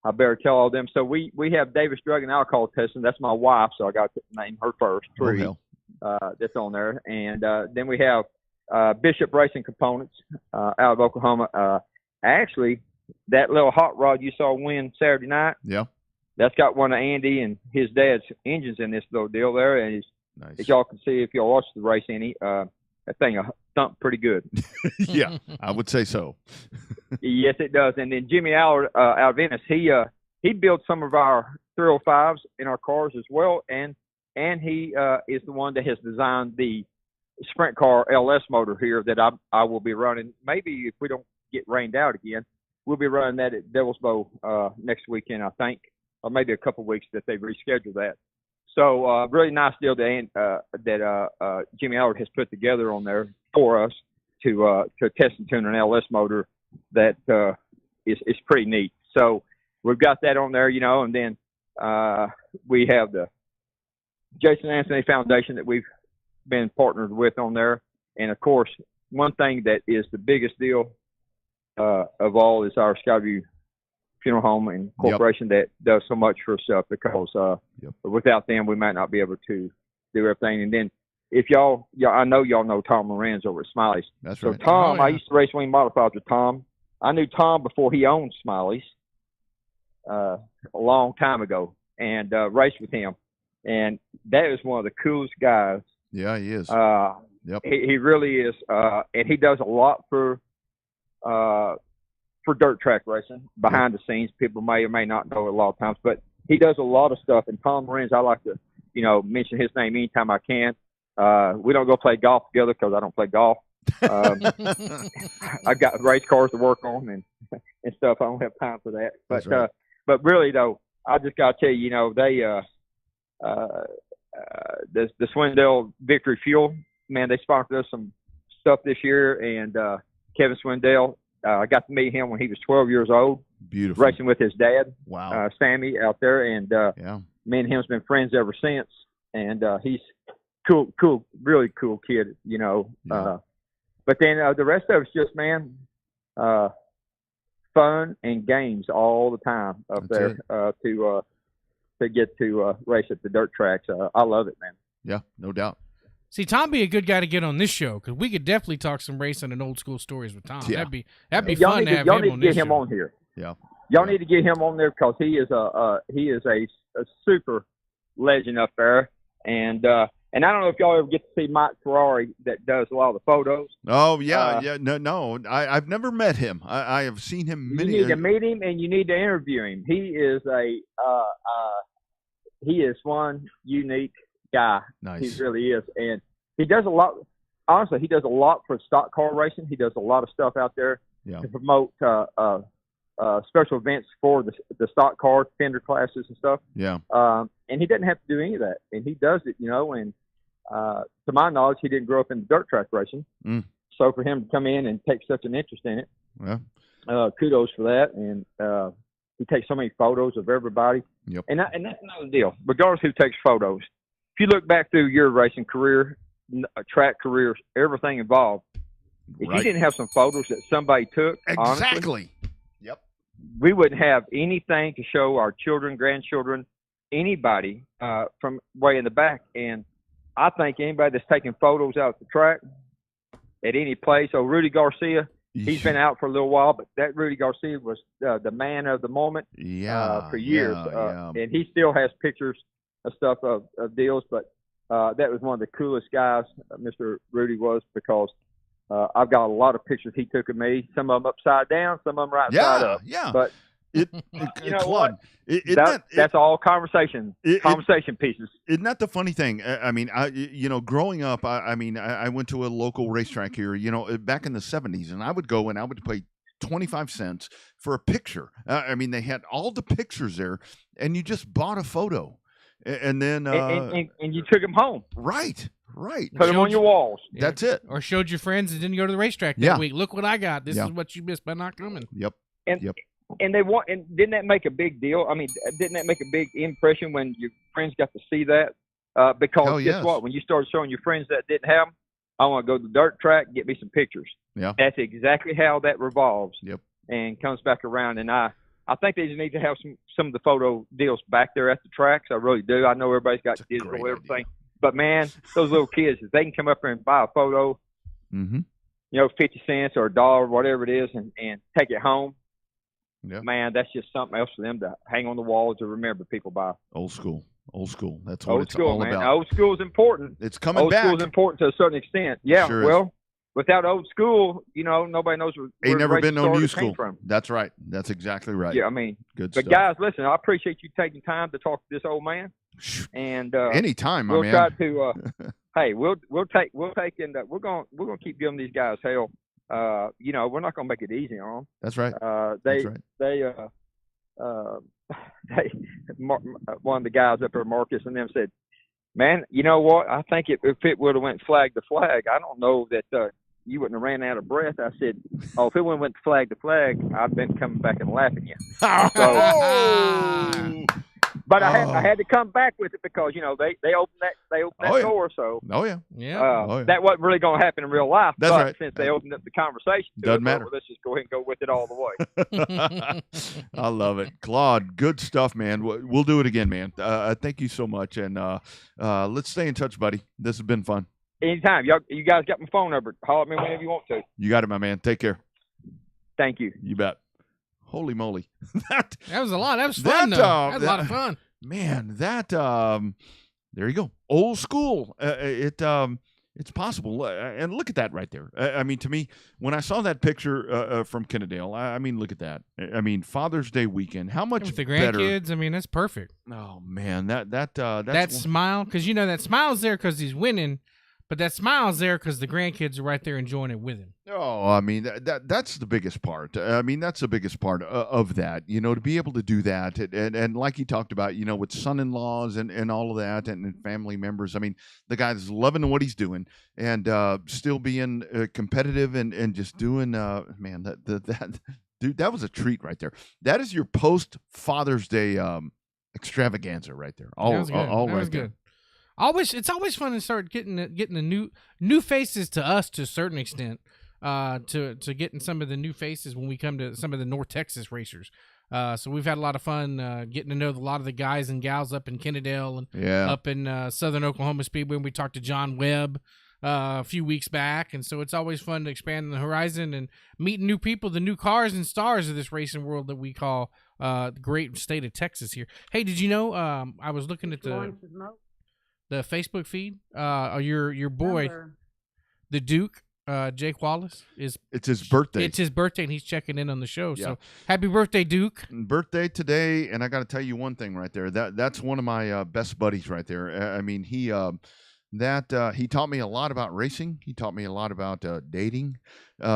D: I better tell all them. So we have Davis Drug and Alcohol Testing. That's my wife, so I got to name her first. Tree, that's on there. And then we have Bishop Racing Components out of Oklahoma. Actually, that little hot rod you saw win Saturday night.
C: Yeah.
D: That's got one of Andy and his dad's engines in this little deal there. And
C: nice.
D: As y'all can see, if y'all watch the race, that thing thumped pretty good.
C: Yeah, I would say so.
D: Yes, it does. And then Jimmy Allard out of Venice, he built some of our 305s in our cars as well. And he is the one that has designed the sprint car LS motor here that I will be running. Maybe if we don't get rained out again, we'll be running that at Devil's Bow next weekend, I think. Or maybe a couple of weeks that they've rescheduled that. So really nice deal that Jimmy Allard has put together on there for us to test and tune an LS motor that is pretty neat. So we've got that on there, and then we have the Jason Anthony Foundation that we've been partnered with on there. And, of course, one thing that is the biggest deal of all is our Skyview Funeral Home and Corporation that does so much for us because without them, we might not be able to do everything. And then if I know y'all know Tom Lorenz over at Smiley's.
C: That's
D: so
C: right.
D: Tom, I used to race wing modifieds with Tom. I knew Tom before he owned Smiley's a long time ago and raced with him. And that is one of the coolest guys.
C: Yeah, he is.
D: He really is. And he does a lot for for dirt track racing behind the scenes. People may or may not know a lot of times, but he does a lot of stuff. And Tom Lorenz, I like to, mention his name anytime I can. We don't go play golf together because I don't play golf. I got race cars to work on and stuff. I don't have time for that. But
C: right.
D: But really though, I just gotta tell you, they the Swindell Victory Fuel, man, they sponsored us some stuff this year, and Kevin Swindell, I got to meet him when he was 12 years old.
C: Beautiful.
D: Racing with his dad,
C: wow,
D: Sammy, out there, and me and him's been friends ever since. And he's cool, really cool kid,
C: Yeah.
D: But then the rest of it's just, man, fun and games all the time up
C: That's
D: there to get to race at the dirt tracks. I love it, man.
C: Yeah, no doubt.
B: See, Tom be a good guy to get on this show because we could definitely talk some racing and old school stories with Tom.
C: Yeah.
B: That'd be
D: Y'all
B: fun
D: need
B: to have
D: y'all
B: him
D: need
B: on
D: to
B: this
D: get him
B: show.
D: on here.
C: Yeah.
D: Y'all need to get him on there because he is a super legend up there. And I don't know if y'all ever get to see Mike Ferrari that does a lot of the photos.
C: Oh yeah, no. I've never met him. I have seen him many.
D: You need to meet him and you need to interview him. He is one unique guy.
C: Nice.
D: He really is, and he does a lot. Honestly, he does a lot for stock car racing. He does a lot of stuff out there to promote special events for the stock cars, fender classes and stuff.
C: Yeah.
D: And he doesn't have to do any of that, and he does it, and to my knowledge, he didn't grow up in dirt track racing.
C: Mm.
D: So for him to come in and take such an interest in it, kudos for that. And he takes so many photos of everybody.
C: Yep.
D: And that's another deal. Regardless who takes photos, if you look back through your racing career, track career, everything involved, if you didn't have some photos that somebody took,
C: Exactly.
D: honestly,
C: Yep.
D: we wouldn't have anything to show our children, grandchildren, anybody from way in the back. And I think anybody that's taking photos out at the track at any place. So Rudy Garcia, he's been out for a little while, but that Rudy Garcia was the man of the moment for years. And he still has pictures of stuff of deals, but that was one of the coolest guys, Mr. Rudy was, because I've got a lot of pictures he took of me, some of them upside down, some of them right side up.
C: Yeah.
D: But
C: you
D: know
C: Claude,
D: what? That's all conversation pieces.
C: Isn't that the funny thing? I mean, growing up, I went to a local racetrack here, back in the 70s, and I would go and I would pay 25 cents for a picture. They had all the pictures there, and you just bought a photo. And then
D: and you took them home.
C: Right.
D: Put them on your walls.
B: Yeah.
C: That's it.
B: Or showed your friends and didn't go to the racetrack that week. Look what I got. This is what you missed by not coming.
C: Yep.
D: And didn't that make a big deal? I mean, didn't that make a big impression when your friends got to see that? Because guess what? When you started showing your friends that didn't have them, I want to go to the dirt track, get me some pictures.
C: Yeah.
D: That's exactly how that revolves.
C: Yep.
D: And comes back around. And I think they just need to have some of the photo deals back there at the tracks. I really do. I know everybody's got digital and everything. Idea. But, man, those little kids, if they can come up there and buy a photo, 50 cents or $1, whatever it is, and take it home, man, that's just something else for them to hang on the wall to remember people by.
C: Old school. That's what it's all about.
D: Old school is important.
C: It's coming back.
D: Old school is important to a certain extent. Yeah,
C: sure
D: well, without old school, nobody knows where
C: ain't never been no new school.
D: From.
C: That's right. That's exactly right.
D: Yeah,
C: good
D: stuff. But guys, listen, I appreciate you taking time to talk to this old man. And
C: anytime, my
D: we'll
C: man.
D: Try to. Hey, we'll take, and we're gonna keep giving these guys hell. We're not gonna make it easy on them.
C: That's right.
D: One of the guys up there, Marcus, and them said, "Man, you know what? I think if it would have went flag to flag, I don't know that you wouldn't have ran out of breath." I said, "Oh, if it would have went flag to flag, I'd been coming back and laughing at you." But I had to come back with it because they opened that door. So that wasn't really going to happen in real life.
C: That's right.
D: Since they opened up the conversation,
C: doesn't matter.
D: Let's just go ahead and go with it all the way.
C: I love it, Claude. Good stuff, man. We'll do it again, man. Thank you so much, and let's stay in touch, buddy. This has been fun.
D: Anytime, you guys got my phone number. Call me whenever you want to.
C: You got it, my man. Take care.
D: Thank you.
C: You bet. Holy moly.
B: That was a lot. That was fun, though. That was a lot of fun.
C: Man, there you go. Old school. It's possible. And look at that right there. I mean, to me, when I saw that picture from Kennedale, I mean, look at that. I mean, Father's Day weekend. How much
B: with the
C: better?
B: grandkids? I mean, that's perfect.
C: Oh man, that's
B: that smile, because that smile's there because he's winning, but that smile's there because the grandkids are right there enjoying it with him.
C: Oh, I mean that's the biggest part. I mean that's the biggest part of that. To be able to do that, and like he talked about, with son-in-laws and all of that, and family members. I mean, the guy's loving what he's doing, and still being competitive and just doing. Man, that dude, that was a treat right there. That is your post Father's Day extravaganza right there. All right there.
B: It's always fun to start getting the new faces to us to a certain extent. To getting some of the new faces when we come to some of the North Texas racers. So we've had a lot of fun getting to know a lot of the guys and gals up in Kennedale and up in Southern Oklahoma Speedway. We talked to John Webb a few weeks back, and so it's always fun to expand the horizon and meeting new people, the new cars and stars of this racing world that we call the great state of Texas here. Hey, did you know I was looking at the Facebook feed? Your boy, the Duke. Jake Wallace
C: it's his birthday.
B: It's his birthday, and he's checking in on the show. Yeah. So happy birthday, Duke!
C: Birthday today, and I got to tell you one thing right there. That's one of my best buddies right there. I mean, he taught me a lot about racing. He taught me a lot about dating.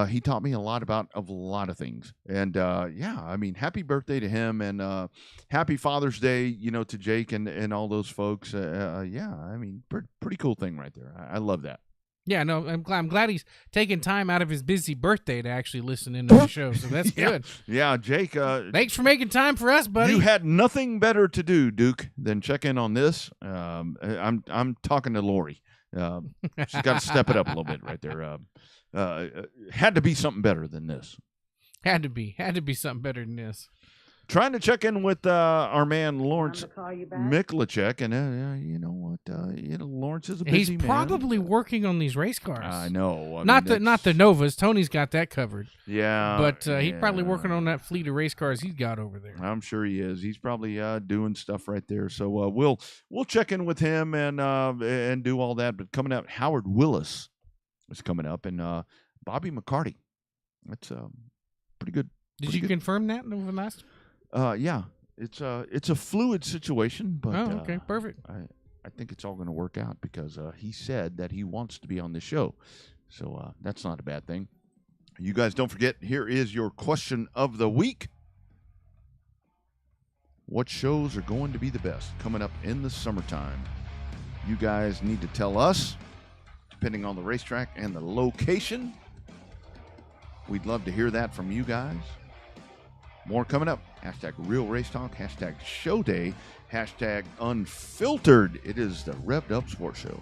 C: He taught me a lot about a lot of things. And I mean, happy birthday to him, and happy Father's Day, to Jake and all those folks. I mean, pretty cool thing right there. I love that.
B: Yeah, no, I'm glad he's taking time out of his busy birthday to actually listen into the show. So that's good.
C: Yeah, Jake.
B: Thanks for making time for us, buddy.
C: You had nothing better to do, Duke, than check in on this. I'm talking to Lori. She's got to step it up a little bit right there. Had to be something better than this.
B: Had to be something better than this.
C: Trying to check in with our man Lawrence Miklachek, and you know what? Lawrence is a busy man.
B: He's probably working on these race cars.
C: I know.
B: Not the Novas. Tony's got that covered.
C: Yeah,
B: but he's probably working on that fleet of race cars he's got over there.
C: I'm sure he is. He's probably doing stuff right there. So we'll check in with him and do all that. But coming up, Howard Willis is coming up, and Bobby McCarty. That's pretty good.
B: Did you confirm that over the last?
C: Yeah, it's a fluid situation, but
B: okay, perfect.
C: I think it's all going to work out because he said that he wants to be on the show, so that's not a bad thing. You guys don't forget. Here is your question of the week: what shows are going to be the best coming up in the summertime? You guys need to tell us, depending on the racetrack and the location. We'd love to hear that from you guys. More coming up. Hashtag Real Race Talk. Hashtag Show Day. Hashtag Unfiltered. It is the Revved Up Sports Show.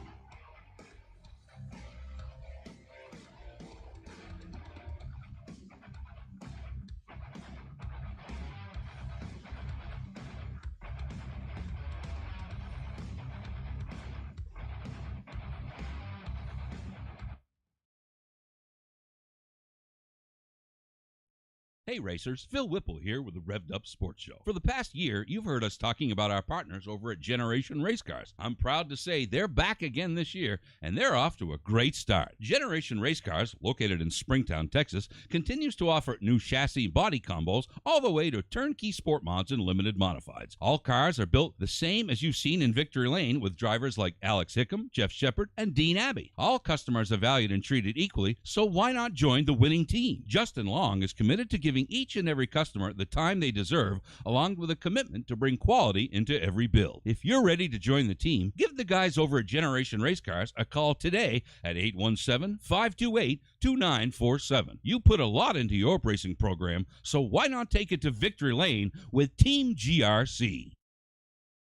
E: Hey racers, Phil Whipple here with the Revved Up Sports Show. For the past year, you've heard us talking about our partners over at Generation Race Cars. I'm proud to say they're back again this year, and they're off to a great start. Generation Race Cars, located in Springtown, Texas, continues to offer new chassis body combos all the way to turnkey sport mods and limited modifieds. All cars are built the same as you've seen in Victory Lane with drivers like Alex Hickam, Jeff Shepard, and Dean Abbey. All customers are valued and treated equally, so why not join the winning team? Justin Long is committed to giving each and every customer the time they deserve, along with a commitment to bring quality into every build. If you're ready to join the team, give the guys over at Generation Race Cars a call today at 817-528-2947. You put a lot into your racing program, so why not take it to victory lane with Team GRC?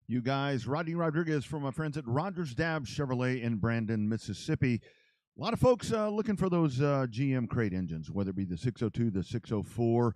C: You guys, Rodney Rodriguez from my friends at Rogers Dabbs Chevrolet in Brandon, Mississippi. A lot of folks looking for those GM crate engines, whether it be the 602, the 604,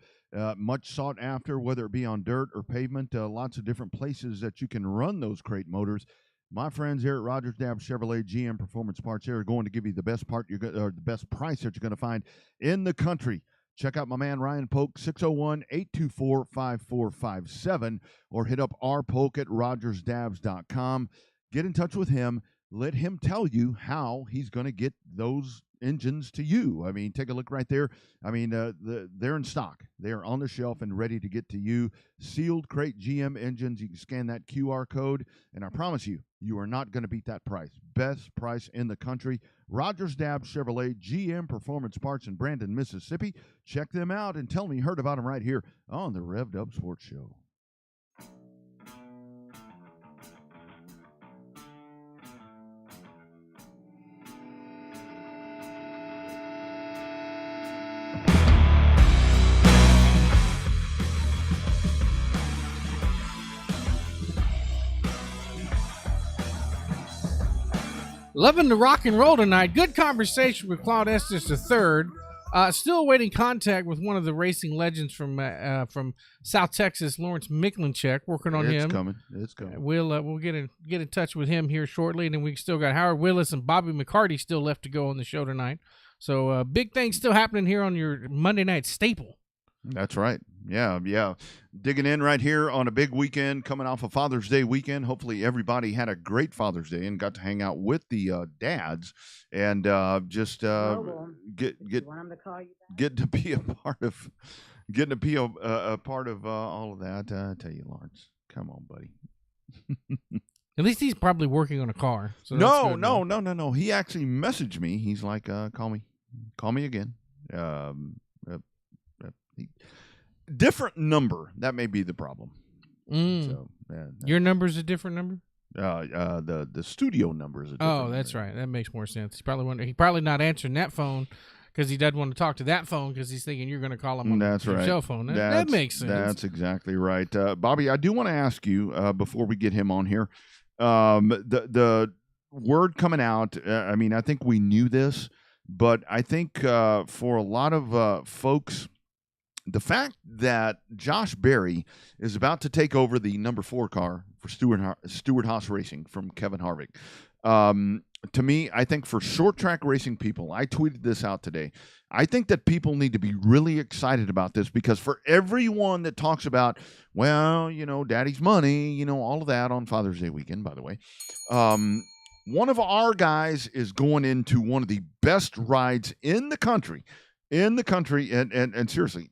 C: much sought after, whether it be on dirt or pavement. Lots of different places that you can run those crate motors. My friends here at Rogers Dabbs Chevrolet GM Performance Parts here are going to give you the best part or the best price that you're going to find in the country. Check out my man Ryan Polk, 601-824-5457, or hit up rpolk at rogersdabbs.com. Get in touch with him. let him tell you how he's going to get those engines to you. I mean, take a look right there. I mean, they're in stock. They're on the shelf and ready to get to you. Sealed crate GM engines. You can scan that QR code, and I promise you, you are not going to beat that price. Best price in the country. Rogers Dab Chevrolet GM Performance Parts in Brandon, Mississippi. Check them out and tell me you heard about them right here on the Revved Up Sports Show.
B: Loving the rock and roll tonight. Good conversation with Claude Estes III. Still awaiting contact with one of the racing legends from South Texas, Lawrence Miklinchek. Working on him.
C: It's coming.
B: We'll get in touch with him here shortly, and then we still got Howard Willis and Bobby McCarty still left to go on the show tonight. So big things still happening here on your Monday night staple.
C: That's right. Yeah. Digging in right here on a big weekend, coming off a Father's Day weekend. Hopefully everybody had a great Father's Day and got to hang out with the dads and just get to be a part of all of that. I tell you, Lawrence, come on, buddy.
B: At least he's probably working on a car. So
C: No. He actually messaged me. He's like, call me again. Different number. That may be the problem. So,
B: your number's a different number?
C: The studio number is a different number.
B: That's right. That makes more sense. He probably not answering that phone because he doesn't want to talk to that phone because he's thinking you're going to call him on your cell phone. That makes sense.
C: That's exactly right. Bobby, I do want to ask you before we get him on here, the word coming out, I mean, I think we knew this, but I think for a lot of folks, the fact that Josh Berry is about to take over the number 4 car for Stewart Haas Racing from Kevin Harvick. To me, I think for short track racing people, I tweeted this out today. I think that people need to be really excited about this because for everyone that talks about, well, daddy's money, all of that on Father's Day weekend, by the way, one of our guys is going into one of the best rides in the country. And seriously,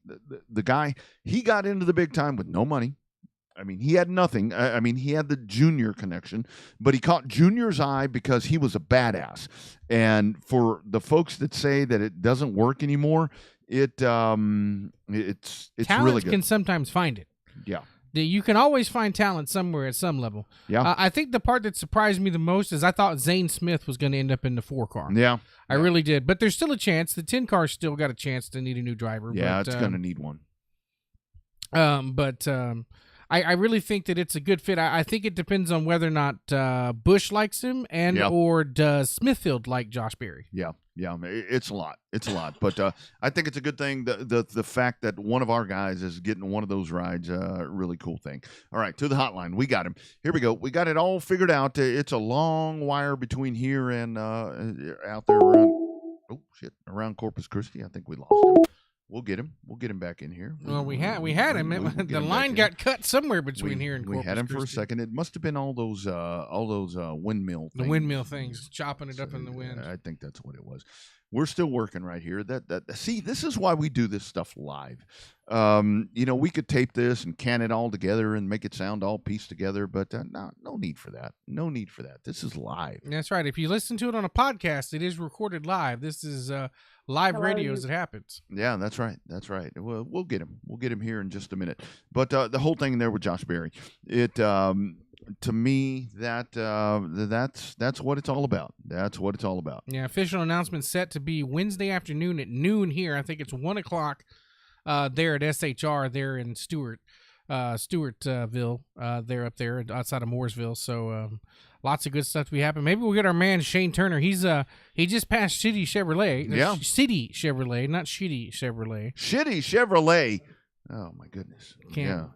C: the guy, he got into the big time with no money. I mean, he had nothing. I mean, he had the Junior connection, but he caught Junior's eye because he was a badass. And for the folks that say that it doesn't work anymore, it's
B: Talent
C: really good.
B: Can sometimes find it.
C: Yeah.
B: You can always find talent somewhere at some level.
C: Yeah.
B: I think the part that surprised me the most is I thought Zane Smith was going to end up in the 4 car.
C: Yeah.
B: I really did. But there's still a chance. The 10 car's still got a chance to need a new driver.
C: Yeah,
B: but,
C: it's going to need one.
B: I really think that it's a good fit. I think it depends on whether or not Busch likes him or does Smithfield like Josh Berry.
C: Yeah. It's a lot. But I think it's a good thing. The fact that one of our guys is getting one of those rides, really cool thing. All right, to the hotline. We got him. Here we go. We got it all figured out. It's a long wire between here and out there around Corpus Christi. I think we lost him. We'll get him. We'll get him back in here.
B: Well, we had him. The line got cut somewhere between here and Corpus
C: Christi. We had him
B: Christi.
C: for a second. It must have been all those windmill things.
B: The windmill things, chopping it up in the wind.
C: I think that's what it was. We're still working right here. See, this is why we do this stuff live. We could tape this and can it all together and make it sound all pieced together, but no need for that. No need for that. This is live.
B: That's right. If you listen to it on a podcast, it is recorded live. This is live radio as it happens.
C: Yeah, that's right. We'll get him. We'll get him here in just a minute. But the whole thing there with Josh Berry, to me, that's what it's all about. That's what it's all about.
B: Yeah, official announcement set to be Wednesday afternoon at noon here. I think it's 1 o'clock there at SHR there in Stewartville. They're up there outside of Mooresville. So lots of good stuff to be happening. Maybe we'll get our man Shane Turner. He just passed Shitty Chevrolet.
C: Yeah.
B: City Chevrolet, not Shitty Chevrolet.
C: Shitty Chevrolet. Oh my goodness.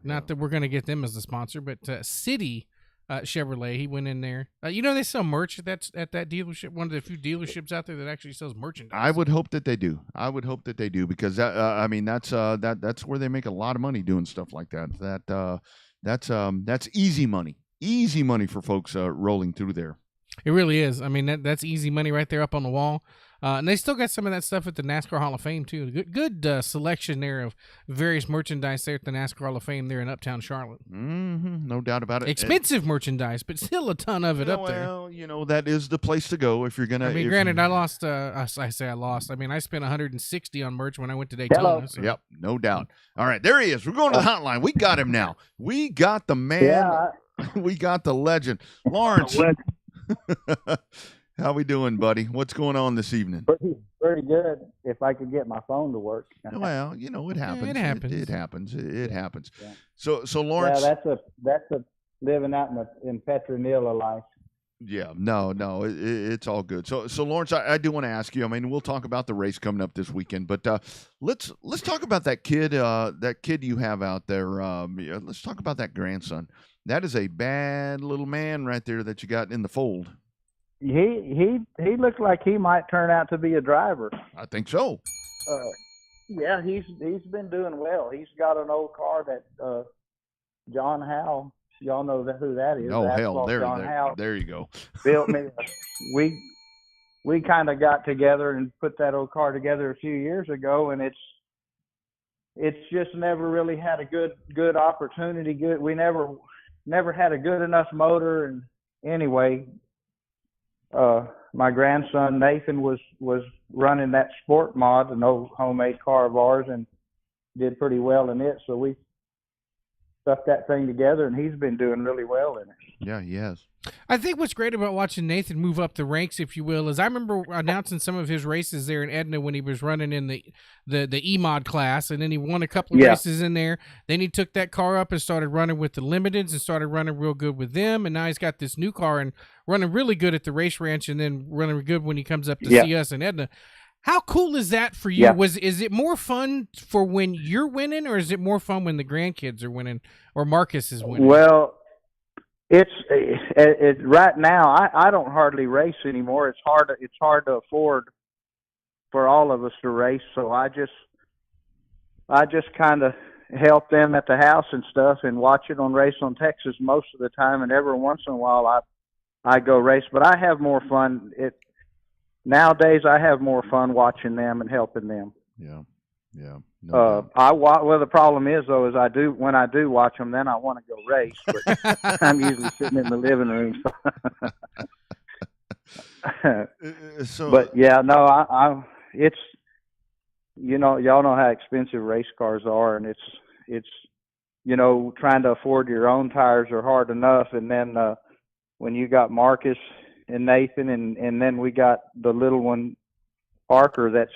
B: Not that we're going to get them as a sponsor, but City Chevrolet. He went in there. They sell merch at that dealership. One of the few dealerships out there that actually sells merchandise.
C: I would hope that they do. Because that's where they make a lot of money doing stuff like that. That's easy money. Easy money for folks rolling through there.
B: It really is. I mean, that's easy money right there up on the wall. And they still got some of that stuff at the NASCAR Hall of Fame, too. Good selection there of various merchandise there at the NASCAR Hall of Fame there in Uptown Charlotte.
C: No doubt about it.
B: Expensive merchandise, but still a ton of it up there.
C: Well, that is the place to go if you're going to.
B: I mean, granted, I lost. I lost. I mean, I spent $160 on merch when I went to Daytona. So.
C: Yep, no doubt. All right, there he is. We're going to the hotline. We got him now. We got the man.
F: Yeah.
C: We got the legend. Lawrence. How we doing, buddy? What's going on this evening?
F: Pretty good. If I could get my phone to work.
C: Well, it happens.
B: It happens.
C: It happens. It happens.
F: Yeah.
C: So Lawrence.
F: Yeah, that's a living out in Petronilla life.
C: Yeah, no, it's all good. So Lawrence, I do want to ask you. I mean, we'll talk about the race coming up this weekend, but let's talk about that kid you have out there. Let's talk about that grandson. That is a bad little man right there that you got in the fold.
F: He looks like he might turn out to be a driver.
C: I think so.
F: Yeah, he's been doing well. He's got an old car that John Howe. Y'all know who that is.
C: Oh hell,
F: there
C: you go.
F: Built me. We kind of got together and put that old car together a few years ago, and it's just never really had a good opportunity. We never had a good enough motor, and anyway. My grandson Nathan was running that sport mod, an old homemade car of ours, and did pretty well in it. So we stuck that thing together, and he's been doing really well in it.
C: Yeah, he has.
B: I think what's great about watching Nathan move up the ranks, if you will, is I remember announcing some of his races there in Edna when he was running in the E-Mod class, and then he won a couple of races in there. Then he took that car up and started running with the Limiteds and started running real good with them, and now he's got this new car and running really good at the race ranch and then running good when he comes up to see us in Edna. How cool is that for you?
F: Yeah.
B: Is it more fun for when you're winning, or is it more fun when the grandkids are winning or Marcus is winning?
F: Well, it's right now. I don't hardly race anymore. It's hard to afford for all of us to race. So I just kind of help them at the house and stuff, and watch it on Race on Texas most of the time. And every once in a while, I go race. But I have more fun. Nowadays, I have more fun watching them and helping them.
C: Yeah.
F: Well, the problem is though, when I do watch them, then I want to go race, but I'm usually sitting in the living room. But yeah, no, it's y'all know how expensive race cars are, and it's trying to afford your own tires are hard enough, and then when you got Marcus and Nathan, and then we got the little one, Parker,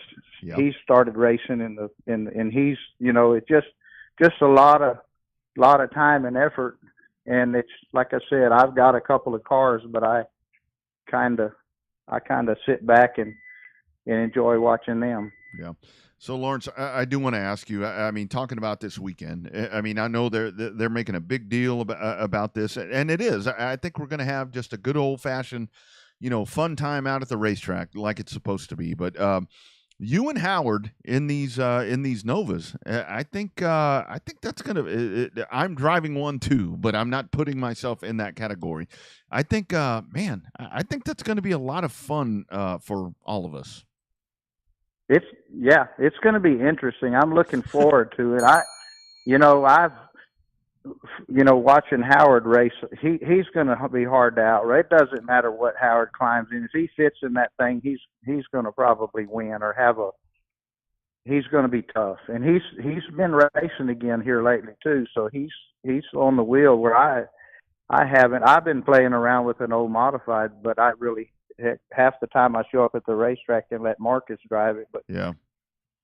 F: he started racing and he's it's just a lot of time and effort, and it's like I said, I've got a couple of cars, but I kind of sit back and enjoy watching them.
C: Yeah. So Lawrence, I do want to ask you. I mean, talking about this weekend, I mean, I know they're making a big deal about this, and it is. I think we're going to have just a good old fashioned, fun time out at the racetrack like it's supposed to be. But you and Howard in these Novas, I think that's gonna. I'm driving one too, but I'm not putting myself in that category. I think, I think that's going to be a lot of fun for all of us.
F: It's going to be interesting. I'm looking forward to it. Watching Howard race, he's going to be hard to outrace. It doesn't matter what Howard climbs in. If he fits in that thing, he's going to probably win or he's going to be tough. And he's been racing again here lately too. So he's on the wheel where I haven't. I've been playing around with an old modified, but I really, half the time I show up at the racetrack and let Marcus drive it. But yeah,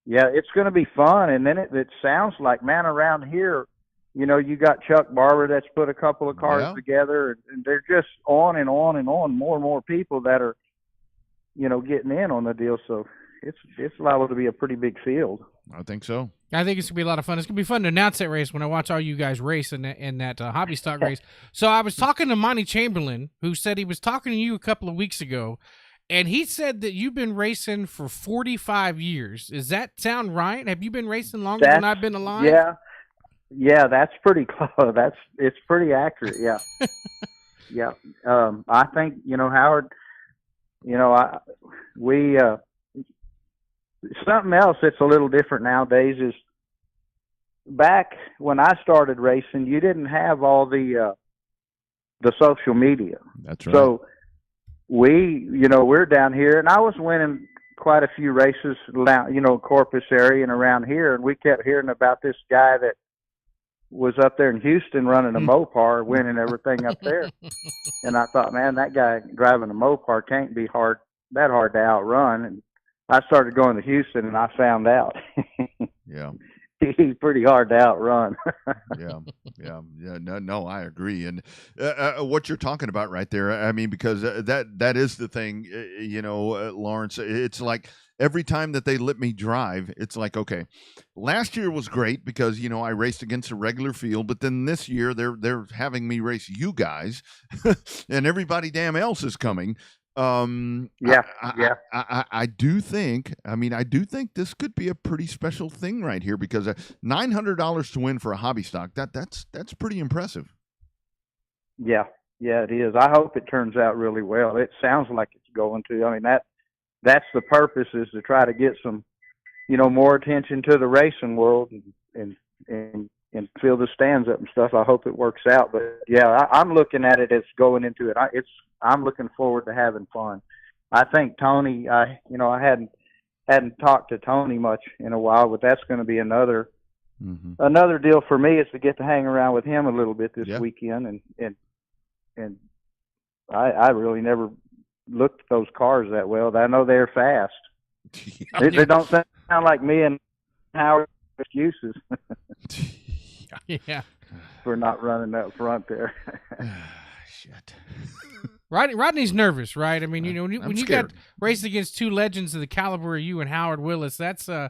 F: it's going to be fun. And then it sounds like, man, around here, you got Chuck Barber that's put a couple of cars together, and they're just on and on and on. More and more people that are, getting in on the deal. So it's liable to be a pretty big field.
C: I think so.
B: I think it's going to be a lot of fun. It's going to be fun to announce that race when I watch all you guys race in that hobby stock race. So I was talking to Monty Chamberlain, who said he was talking to you a couple of weeks ago, and he said that you've been racing for 45 years. Does that sound right? Have you been racing longer than I've been alive?
F: Yeah, that's pretty close. It's pretty accurate, yeah. yeah. I think, Howard, we something else that's a little different nowadays is back when I started racing, you didn't have all the social media.
C: That's right.
F: So we're down here, and I was winning quite a few races around, Corpus area and around here, and we kept hearing about this guy that was up there in Houston running a Mopar, winning everything up there. And I thought, man, that guy driving a Mopar can't be that hard to outrun. And I started going to Houston, and I found out.
C: Yeah.
F: He's pretty hard to outrun.
C: Yeah. No, I agree. And what you're talking about right there, I mean, because that is the thing, Lawrence. It's like every time that they let me drive, it's like, okay, last year was great because I raced against a regular field, but then this year they're having me race you guys, and everybody damn else is coming.
F: Yeah.
C: I do think this could be a pretty special thing right here because $900 to win for a hobby stock, that's pretty impressive.
F: Yeah, it is. I hope it turns out really well. It sounds like it's going to. I mean, that's the purpose, is to try to get some, more attention to the racing world and fill the stands up and stuff. I hope it works out. But yeah, I'm looking at it as going into it. I'm looking forward to having fun. I think Tony, I hadn't talked to Tony much in a while, but that's going to be another deal for me, is to get to hang around with him a little bit this weekend. And I really never looked at those cars that well. I know they're fast. They don't sound like me and Howard excuses.
B: Yeah.
F: For not running up front there.
C: Shit.
B: Rodney's nervous, right? I mean, when you got
C: scared.
B: raced against two legends of the caliber of you and Howard Willis, that's a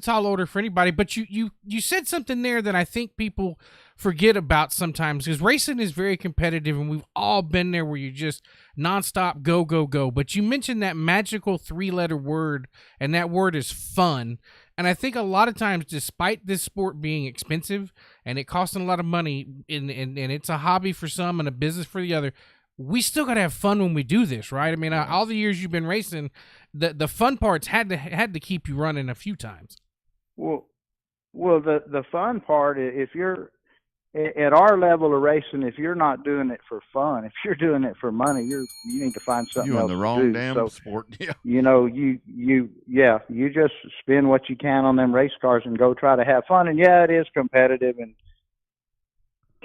B: tall order for anybody. But you said something there that I think people forget about sometimes, because racing is very competitive, and we've all been there where you just nonstop go, go, go. But you mentioned that magical 3-letter word, and that word is fun. And I think a lot of times, despite this sport being expensive and it costing a lot of money, and it's a hobby for some and a business for the other, we still got to have fun when we do this, right? I mean, all the years you've been racing, the fun parts had to keep you running a few times.
F: Well, the fun part, if you're at our level of racing, if you're not doing it for fun, if you're doing it for money, you need to find something else
C: You're in the
F: to
C: wrong
F: do.
C: damn sport. Yeah.
F: You just spend what you can on them race cars and go try to have fun. And yeah, it is competitive, and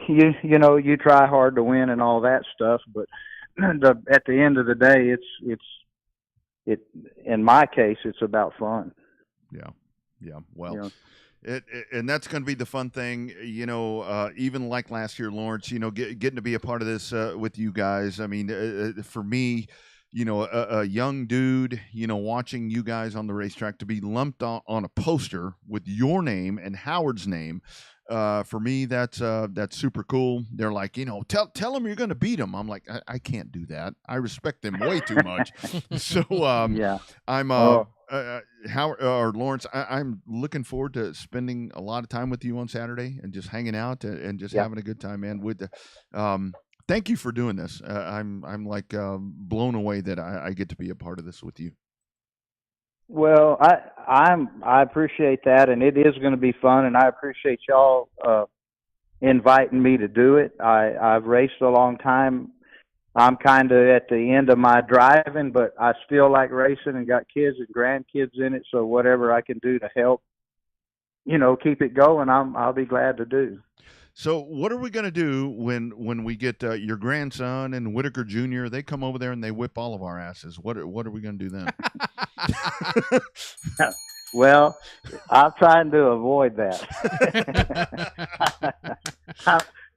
F: you try hard to win and all that stuff. But at the end of the day, it's in my case, it's about fun.
C: Yeah. Well. And that's going to be the fun thing, even like last year, Lawrence, getting to be a part of this with you guys. I mean, for me, a young dude, watching you guys on the racetrack, to be lumped on a poster with your name and Howard's name, for me, that's super cool. They're like, tell them you're going to beat them. I'm like, I can't do that. I respect them way too much. So I'm Howard or Lawrence, I'm looking forward to spending a lot of time with you on Saturday and just hanging out and just having a good time, man. Thank you for doing this. I'm like blown away that I get to be a part of this with you.
F: Well, I appreciate that, and it is going to be fun, and I appreciate y'all inviting me to do it. I've raced a long time. I'm kind of at the end of my driving, but I still like racing and got kids and grandkids in it. So whatever I can do to help, keep it going, I'll be glad to do.
C: So what are we going to do when we get your grandson and Whitaker Jr.? They come over there and they whip all of our asses. What are we going to do then?
F: Well, I'm trying to avoid that.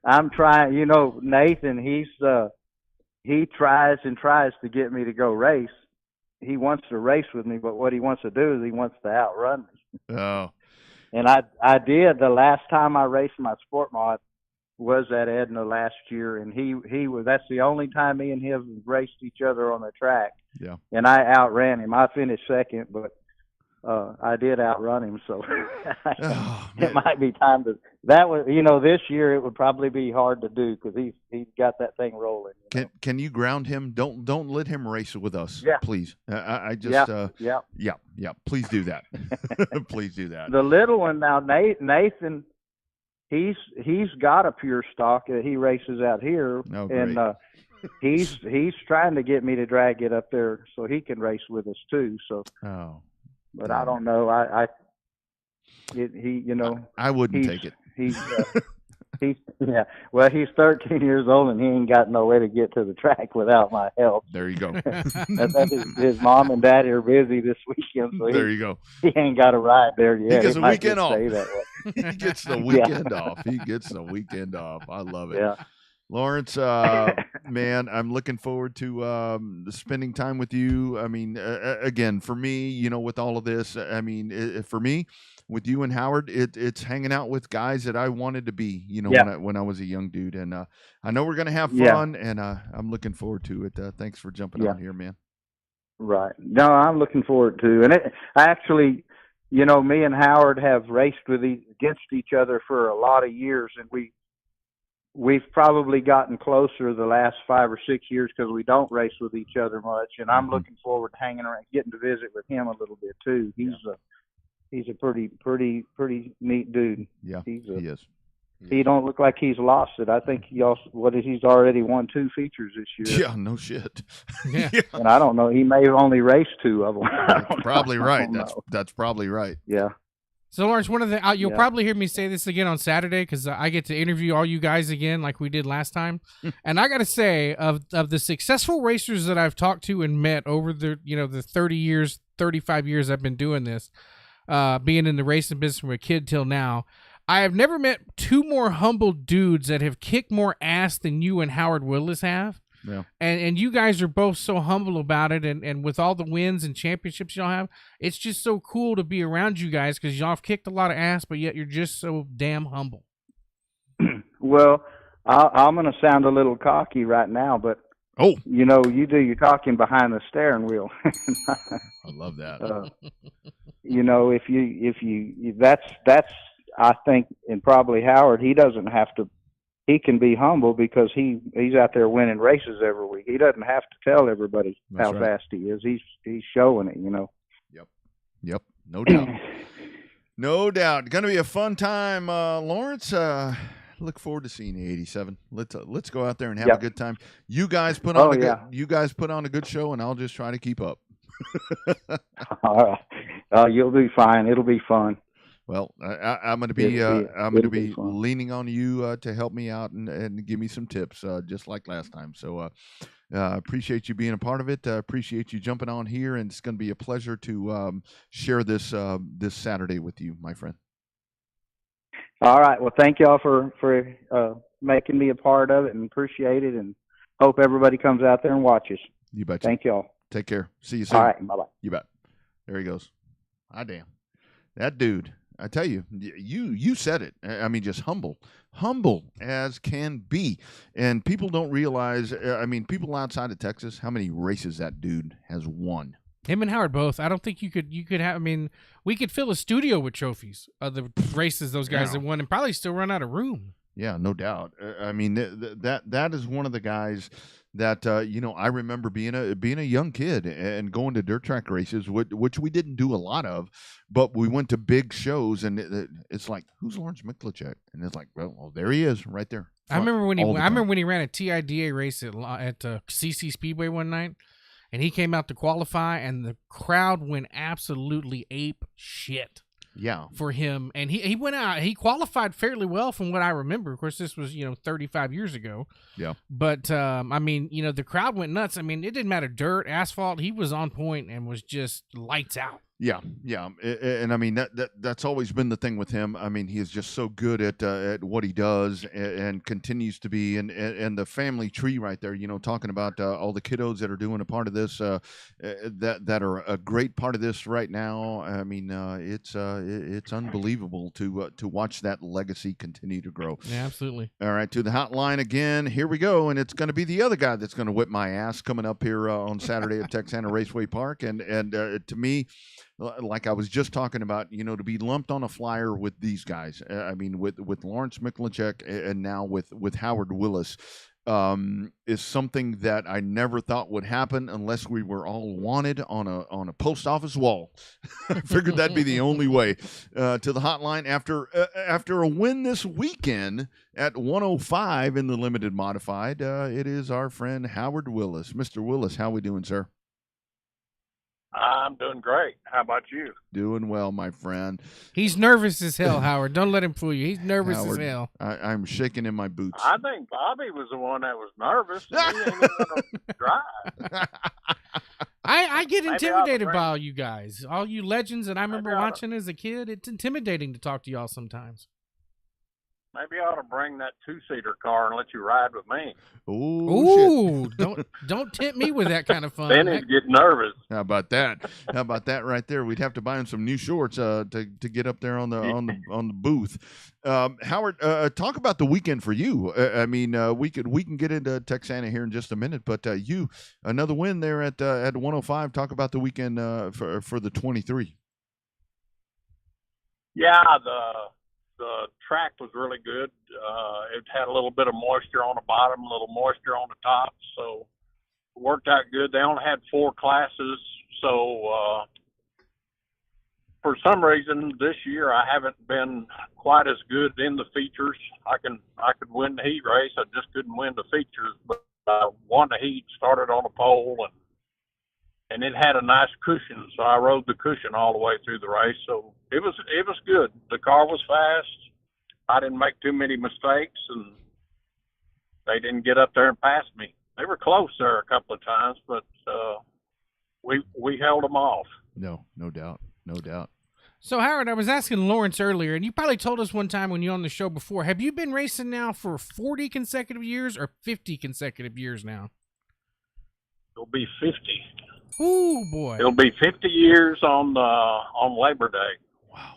F: I'm trying. Nathan, he tries to get me to go race. He wants to race with me, but what he wants to do is he wants to outrun me.
C: Oh.
F: And I did the last time I raced my sport mod was at Edna last year, and that's the only time me and him raced each other on the track.
C: Yeah.
F: And I outran him. I finished second, but I did outrun him, so
C: Oh,
F: it might be time to. That was, this year it would probably be hard to do because he's got that thing rolling.
C: Can you ground him? Don't let him race with us,
F: Yeah.
C: please. I just
F: yeah.
C: Please do that. Please do that.
F: The little one now, Nathan, he's got a pure stock that he races out here,
C: Oh, great.
F: and he's trying to get me to drag it up there so he can race with us too. So, but I don't know. I
C: wouldn't take it.
F: Well, he's 13 years old and he ain't got no way to get to the track without my help.
C: There you go.
F: His mom and daddy are busy this weekend, so
C: there you go.
F: He ain't got a ride there yet.
C: He gets a weekend off.
F: He
C: gets the weekend off. He gets the weekend off. I love it.
F: Yeah.
C: Lawrence, man, I'm looking forward to spending time with you. I mean, again, for me, with all of this, I mean, for me, with you and Howard, it's hanging out with guys that I wanted to be, when I was a young dude. And I know we're going to have fun, and I'm looking forward to it. Thanks for jumping on here, man. Right.
F: No, I'm looking forward to it. And actually, me and Howard have raced against each other for a lot of years, and we've probably gotten closer the last 5 or 6 years because we don't race with each other much. And I'm looking forward to hanging around, getting to visit with him a little bit too. He's a pretty neat dude.
C: Yeah, he is.
F: He don't look like he's lost it. I think he's already won 2 features this year.
C: Yeah, no shit.
B: Yeah.
F: And I don't know. He may have only raced 2 of them.
C: Probably right. That's probably right.
F: Yeah.
B: So, Lawrence, one of the you'll probably hear me say this again on Saturday because I get to interview all you guys again like we did last time. And I got to say, of the successful racers that I've talked to and met over the 30 years, 35 years I've been doing this, being in the racing business from a kid till now, I have never met 2 more humble dudes that have kicked more ass than you and Howard Willis have.
C: Yeah.
B: And you guys are both so humble about it, and with all the wins and championships y'all have, it's just so cool to be around you guys because y'all have kicked a lot of ass, but yet you're just so damn humble.
F: Well, I'm going to sound a little cocky right now, but you do your talking behind the steering wheel.
C: I love that.
F: If you that's I think, and probably Howard, he doesn't have to. He can be humble because he's out there winning races every week. He doesn't have to tell everybody how fast he is. He's showing it,
C: Yep. No doubt. No doubt. Going to be a fun time, Lawrence. Look forward to seeing you, 87. Let's go out there and have a good time. You guys put on a good show, and I'll just try to keep up.
F: All right. You'll be fine. It'll be fun.
C: Well, I'm going to be leaning on you to help me out and give me some tips, just like last time. So, appreciate you being a part of it. Appreciate you jumping on here, and it's going to be a pleasure to share this Saturday with you, my friend.
F: All right. Well, thank y'all for making me a part of it, and appreciate it, and hope everybody comes out there and watches.
C: You betcha.
F: Thank y'all.
C: Take care. See you soon.
F: All right. Bye-bye.
C: You bet. There he goes. Damn. That dude. I tell you, you said it. I mean, just humble as can be. And people don't realize, people outside of Texas, how many races that dude has won.
B: Him and Howard both. I don't think you could have, we could fill a studio with trophies of the races those guys have won and probably still run out of room.
C: Yeah, no doubt. That is one of the guys that I remember being a young kid and going to dirt track races, which we didn't do a lot of, but we went to big shows, and it's like, who's Lawrence Miklicek? And it's like, well, there he is, right there.
B: I remember when he ran a TIDA race at CC Speedway one night, and he came out to qualify, and the crowd went absolutely ape shit.
C: Yeah,
B: for him, and he went out. He qualified fairly well, from what I remember. Of course, this was 35 years ago.
C: Yeah,
B: but the crowd went nuts. I mean, it didn't matter, dirt, asphalt. He was on point and was just lights out.
C: Yeah, and I mean that's always been the thing with him. I mean, he is just so good at what he does, and continues to be. And the family tree right there, talking about all the kiddos that are doing a part of this, that are a great part of this right now. I mean, it's unbelievable to watch that legacy continue to grow.
B: Yeah, absolutely.
C: All right, to the hotline again. Here we go, and it's going to be the other guy that's going to whip my ass coming up here on Saturday at Texana Raceway Park, and to me. like I was just talking about, to be lumped on a flyer with these guys. I mean, with Lawrence Miklinchek and now with Howard Willis, is something that I never thought would happen unless we were all wanted on a post office wall. I figured that'd be the only way. To the hotline after a win this weekend at 105 in the limited modified, it is our friend Howard Willis. Mr. Willis, how we doing, sir?
G: I'm doing great. How about you?
C: Doing well, my friend.
B: He's nervous as hell, Howard. Don't let him fool you. He's nervous
C: Howard,
B: as hell.
C: I'm shaking in my boots.
G: I think Bobby was the one that was nervous. He ain't even gonna drive.
B: I get
G: Maybe
B: intimidated
G: I'll
B: by all you guys, all you legends that I remember
G: Maybe I'll-
B: watching as a kid. It's intimidating to talk to y'all sometimes.
G: Maybe I ought to bring that 2-seater car and let you ride with me.
C: Oh, shit.
B: don't tempt me with that kind of fun.
G: Then he'd get nervous.
C: How about that? How about that right there? We'd have to buy him some new shorts to get up there on the booth. Howard, talk about the weekend for you. I mean, we can get into Texana here in just a minute, but you another win there at 105. Talk about the weekend for the 23.
G: Yeah, the track was really good. It had a little bit of moisture on the bottom, a little moisture on the top, so it worked out good. They only had 4 classes, so for some reason this year I haven't been quite as good in the features. I could win the heat race. I just couldn't win the features, but I won the heat, started on a pole, and it had a nice cushion, so I rode the cushion all the way through the race. So it was good. The car was fast. I didn't make too many mistakes, and they didn't get up there and pass me. They were close there a couple of times, but we held them off.
C: No doubt.
B: So, Howard, I was asking Lawrence earlier, and you probably told us one time when you were on the show before, have you been racing now for 40 consecutive years or 50 consecutive years now?
G: It'll be 50.
B: Ooh, boy.
G: It'll be 50 years on Labor Day.
C: Wow.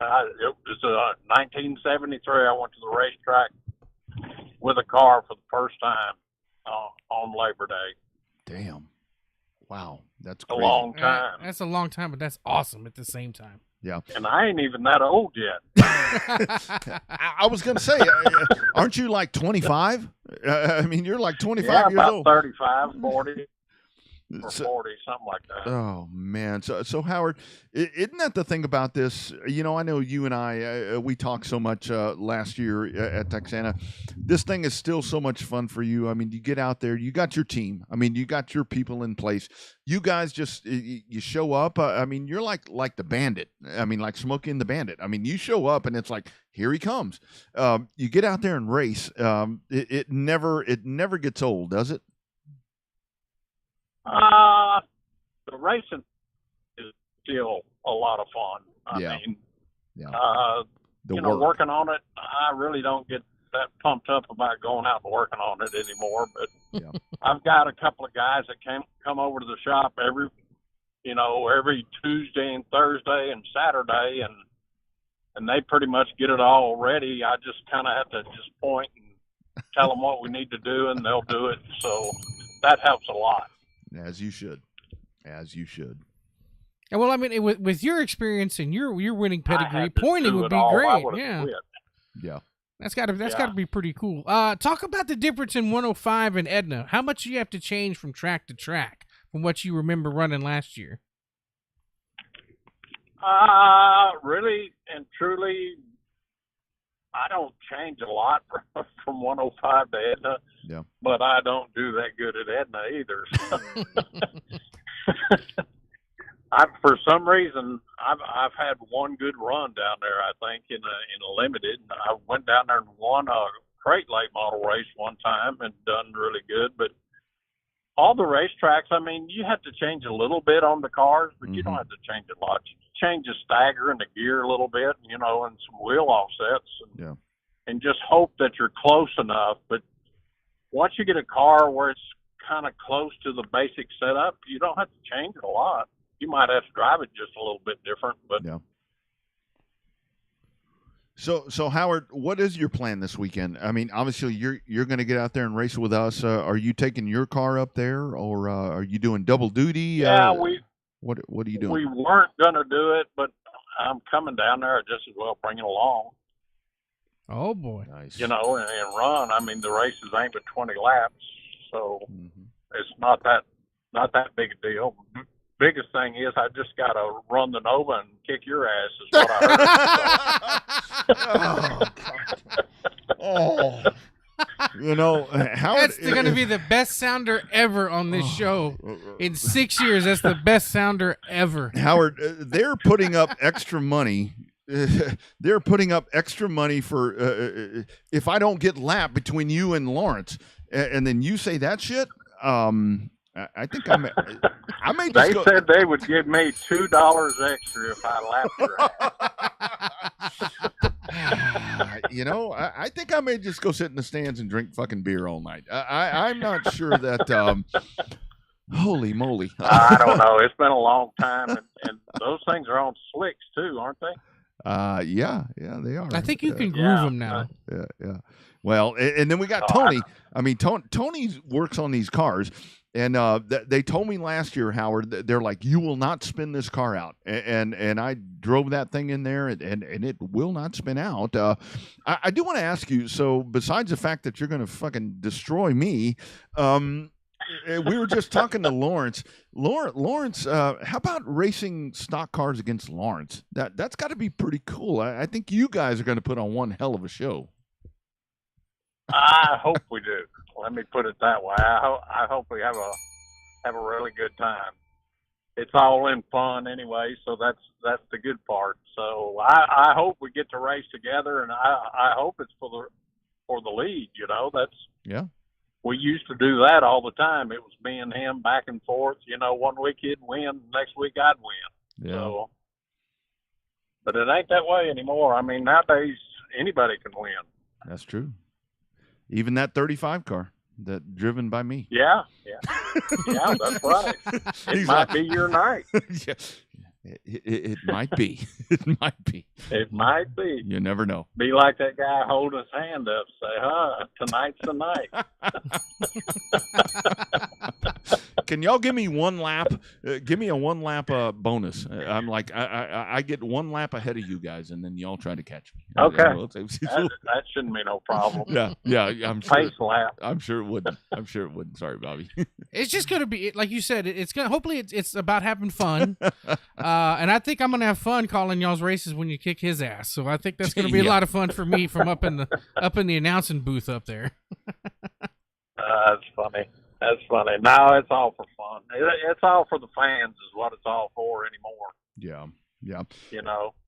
G: It was 1973. I went to the racetrack with a car for the first time on Labor Day.
C: Damn. Wow. That's
G: A
C: crazy.
G: long time.
B: That's a long time, but that's awesome at the same time.
C: Yeah.
G: And I ain't even that old yet.
C: I was going to say, aren't you like 25? I mean, you're like 25
G: Yeah,
C: years
G: about
C: old.
G: 35, 40. Or 40, something like that.
C: Oh man, so Howard, isn't that the thing about this? I know you and I we talked so much last year at Texana. This thing is still so much fun for you. I mean, you get out there, you got your team. I mean, you got your people in place. You guys just you show up. I mean, you're like the Bandit. I mean, like Smokey and the Bandit. I mean, you show up and it's like, here he comes. You get out there and race. It never gets old, does it?
G: The racing is still a lot of fun. I mean, working on it, I really don't get that pumped up about going out and working on it anymore. But I've got a couple of guys that come over to the shop every Tuesday and Thursday and Saturday, and they pretty much get it all ready. I just kind of have to just point and tell them what we need to do, and they'll do it. So that helps a lot.
C: As you should.
B: And well, I mean, with your experience and your winning pedigree, pointing would be great.
C: Yeah.
B: That's got to be pretty cool. Talk about the difference in 105 and Edna. How much do you have to change from track to track from what you remember running last year?
G: Really and truly, I don't change a lot from 105 to Edna.
C: Yeah.
G: But I don't do that good at Edna either. For some reason, I've had one good run down there. I think in a limited. I went down there and won a crate late model race one time and done really good. But all the racetracks, I mean, you have to change a little bit on the cars, but you don't have to change a lot. You change the stagger and the gear a little bit, and some wheel offsets, and just hope that you're close enough. But once you get a car where it's kind of close to the basic setup, you don't have to change it a lot. You might have to drive it just a little bit different, but
C: So Howard, what is your plan this weekend? I mean, obviously you're going to get out there and race with us. Are you taking your car up there, or are you doing double duty?
G: Yeah,
C: What are you doing?
G: We weren't going to do it, but I'm coming down there. I just as well bring it along.
B: Oh boy!
C: Nice.
G: And run. I mean, the races ain't but 20 laps, so it's not that big a deal. Biggest thing is I just got to run the Nova and kick your ass is what I heard.
C: Oh. Howard,
B: That's going to be the best sounder ever on this show. In 6 years, that's the best sounder ever.
C: Howard, they're putting up extra money. They're putting up extra money for if I don't get lapped between you and Lawrence, and then you say that shit. I think I may just
G: They said they would give me $2 extra if I lapped your ass.
C: I think I may just go sit in the stands and drink fucking beer all night. I'm not sure that. Holy moly!
G: I don't know. It's been a long time, and those things are on slicks too, aren't they?
C: Yeah, they are.
B: I think you can groove them now.
C: Yeah. Well, and then we got Tony. I mean, Tony works on these cars. And they told me last year, Howard, they're like, you will not spin this car out. And I drove that thing in there, and it will not spin out. I do want to ask you, so besides the fact that you're going to fucking destroy me, we were just talking to Lawrence. Lawrence, how about racing stock cars against Lawrence? That's got to be pretty cool. I think you guys are going to put on one hell of a show.
G: I hope we do. Let me put it that way. I hope we have a really good time. It's all in fun anyway, so that's the good part. So I hope we get to race together, and I hope it's for the lead.
C: Yeah.
G: We used to do that all the time. It was me and him back and forth. 1 week he'd win, next week I'd win.
C: Yeah.
G: So, but it ain't that way anymore. I mean, nowadays anybody can win.
C: That's true. Even that 35 car that driven by me.
G: Yeah, that's right. It might be your night.
C: Yeah. It might be. It might be.
G: It might be.
C: You never know.
G: Be like that guy holding his hand up. Say, tonight's the night.
C: Can y'all give me one lap? Give me a 1 lap bonus. I'm like, I get 1 lap ahead of you guys, and then y'all try to catch me.
G: Okay. That shouldn't be no problem.
C: Yeah. I'm sure.
G: Pace lap.
C: I'm sure it wouldn't. Sorry, Bobby.
B: It's just going to be, like you said, it's going to, hopefully it's about having fun. And I think I'm going to have fun calling y'all's races when you kick his ass. So I think that's going to be a lot of fun for me from up in the announcing booth up there.
G: That's funny. No, it's all for fun. It's all for the fans is what it's all for anymore.
C: Yeah.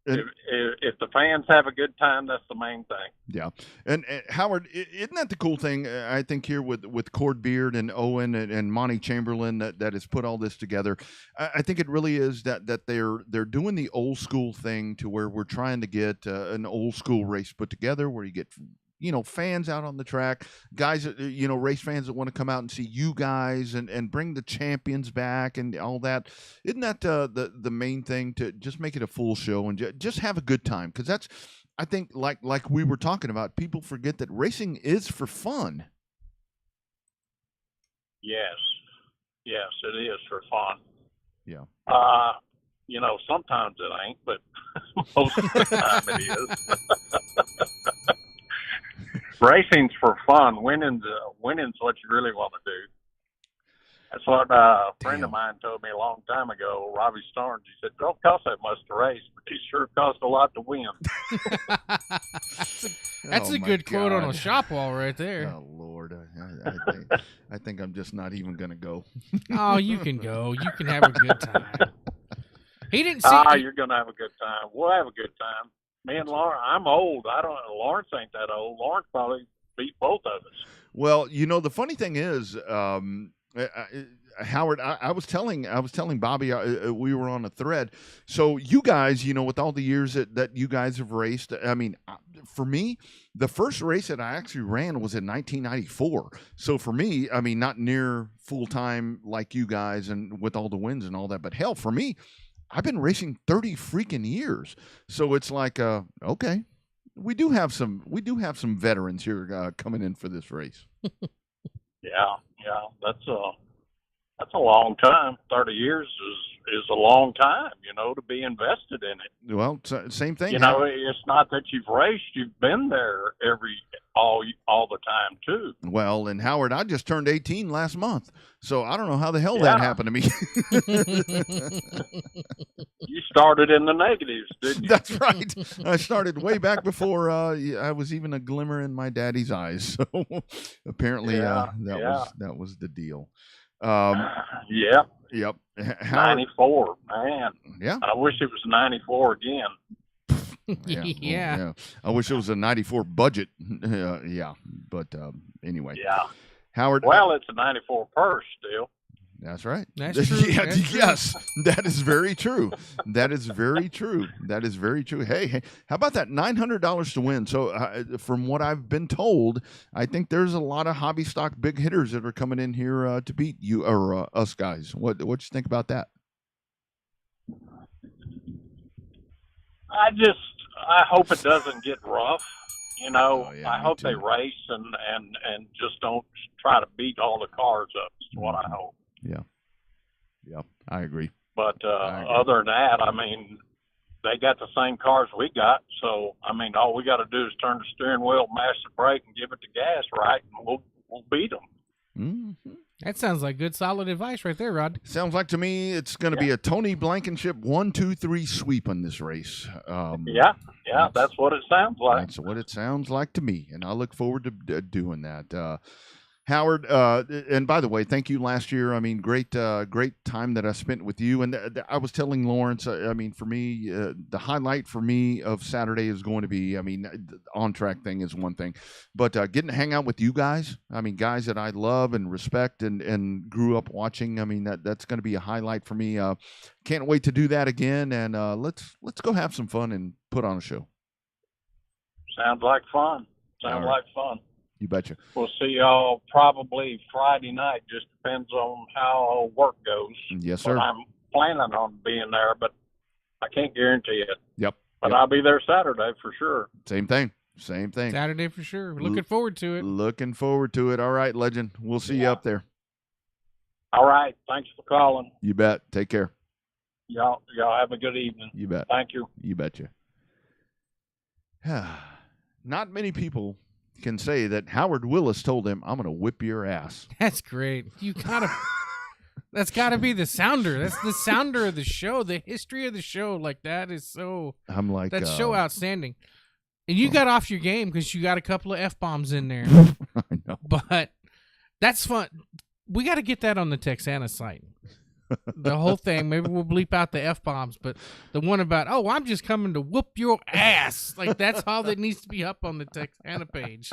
G: If the fans have a good time, that's the main thing.
C: Yeah. And Howard, isn't that the cool thing, I think, here with Cord Beard and Owen and Monty Chamberlain that has put all this together? I think it really is that they're doing the old school thing to where we're trying to get an old school race put together where you get fans out on the track, guys, race fans that want to come out and see you guys and bring the champions back and all that. Isn't that the main thing, to just make it a full show and just have a good time? Because that's, I think, like we were talking about, people forget that racing is for fun.
G: Yes, it is for fun.
C: Yeah.
G: Sometimes it ain't, but most of the time it is. Racing's for fun. Winning's what you really want to do. That's what a friend of mine told me a long time ago, Robbie Starnes. He said, "Don't cost that much to race, but it sure costs a lot to win."
B: That's a good quote on a shop wall right there.
C: Oh Lord, I think I'm just not even gonna go.
B: Oh, you can go. You can have a good time. He didn't see.
G: You're gonna have a good time. We'll have a good time. Me and Lawrence, I'm old. Lawrence ain't that old. Lawrence probably beat both of us.
C: Well, the funny thing is, Howard, I was telling Bobby, we were on a thread. So you guys, with all the years that you guys have raced, I mean, for me, the first race that I actually ran was in 1994. So for me, I mean, not near full time like you guys and with all the wins and all that, but hell, for me, I've been racing 30 freaking years. So it's like, okay, we do have some veterans here coming in for this race.
G: Yeah, that's a long time. 30 years a long time, to be invested in it.
C: Well, same thing.
G: It's not that you've raced; you've been there all the time too.
C: Well, and Howard, I just turned 18 last month, so I don't know how the hell that happened to me.
G: You started in the negatives, didn't you?
C: That's right. I started way back before I was even a glimmer in my daddy's eyes. So apparently, that was the deal.
G: Yep.
C: Yep.
G: 94, man.
C: Yeah.
G: I wish it was 94 again.
B: Yeah.
C: I wish it was a 94 budget. But anyway.
G: Yeah.
C: Howard.
G: Well, it's a 94 purse still.
C: That's right.
B: That's true.
C: Yes, that is very true. That is very true. That is very true. Hey, how about that $900 to win? So, from what I've been told, I think there's a lot of hobby stock big hitters that are coming in here to beat you or us guys. What you think about that?
G: I hope it doesn't get rough. I hope
C: too.
G: they race and just don't try to beat all the cars up. Is what I hope.
C: Yeah, I agree.
G: But other than that, they got the same cars we got. So, all we got to do is turn the steering wheel, mash the brake, and give it the gas right, and we'll beat them.
C: Mm-hmm.
B: That sounds like good, solid advice right there, Rod.
C: Sounds like to me it's going to be a Tony Blankenship 1, 2, 3 sweep on this race.
G: That's what it sounds like.
C: That's what it sounds like to me, and I look forward to doing that. Howard, and by the way, thank you last year. Great time that I spent with you. And I was telling Lawrence, for me, the highlight for me of Saturday is going to be, the on-track thing is one thing, but getting to hang out with you guys, guys that I love and respect and grew up watching, that's going to be a highlight for me. Can't wait to do that again, and let's go have some fun and put on a show.
G: Sounds like fun. Like fun.
C: You betcha.
G: We'll see y'all probably Friday night. Just depends on how work goes.
C: Yes, sir.
G: But I'm planning on being there, but I can't guarantee it.
C: Yep.
G: But I'll be there Saturday for sure.
C: Same thing.
B: Saturday for sure. We're looking forward to it.
C: Looking forward to it. All right, legend. We'll see you up there.
G: All right. Thanks for calling.
C: You bet. Take care.
G: Y'all have a good evening.
C: You bet.
G: Thank you.
C: You betcha. Not many people can say that Howard Willis told him, "I'm going to whip your ass."
B: That's great. That's got to be the sounder. That's the sounder of the show. The history of the show, that is so.
C: I'm like,
B: that's so outstanding. And you got off your game because you got a couple of F-bombs in there.
C: I know.
B: But that's fun. We got to get that on the Texana site. The whole thing. Maybe we'll bleep out the F-bombs, but the one about, I'm just coming to whoop your ass. That's all that needs to be up on the Texana page.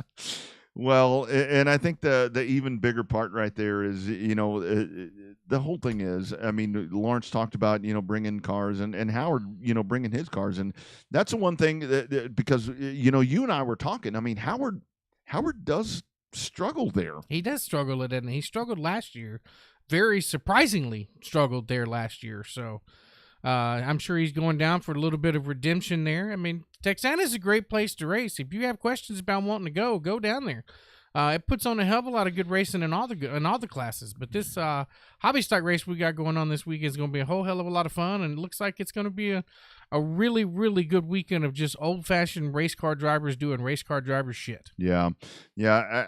C: Well, and I think the even bigger part right there is, the whole thing is, Lawrence talked about, bringing cars and Howard, bringing his cars. And that's the one thing that because, you and I were talking, Howard does struggle there.
B: He does struggle at it, and he struggled last year. Very surprisingly struggled there last year. So I'm sure he's going down for a little bit of redemption there. Texana is a great place to race. If you have questions about wanting to go down there. It puts on a hell of a lot of good racing in all the classes. But this hobby stock race we got going on this week is going to be a whole hell of a lot of fun, and it looks like it's going to be a really, really good weekend of just old-fashioned race car drivers doing race car driver shit.
C: Yeah.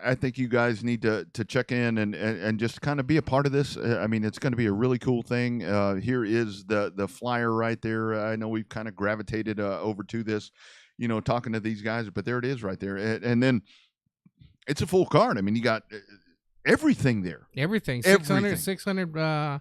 C: I think you guys need to check in and just kind of be a part of this. It's going to be a really cool thing. Here is the flyer right there. I know we've kind of gravitated over to this, talking to these guys, but there it is right there. And then it's a full card. You got everything there.
B: Everything. 600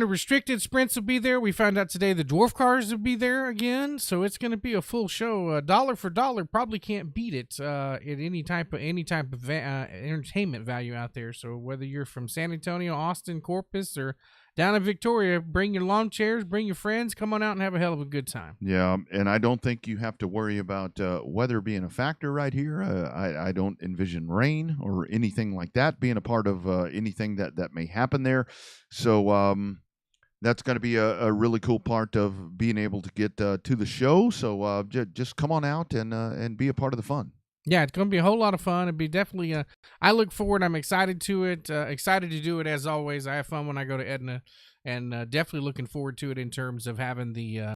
B: restricted sprints will be there. We found out today the dwarf cars will be there again, so it's going to be a full show. Dollar for dollar, probably can't beat it at any type of entertainment value out there. So whether you're from San Antonio, Austin, Corpus, or down in Victoria, bring your lawn chairs, bring your friends, come on out and have a hell of a good time.
C: Yeah, and I don't think you have to worry about weather being a factor right here. I don't envision rain or anything like that being a part of anything that may happen there. So that's going to be a really cool part of being able to get to the show. So just come on out and be a part of the fun.
B: Yeah, it's going to be a whole lot of fun. It'd be definitely I look forward. I'm excited to it. Excited to do it as always. I have fun when I go to Edna, and definitely looking forward to it in terms of having the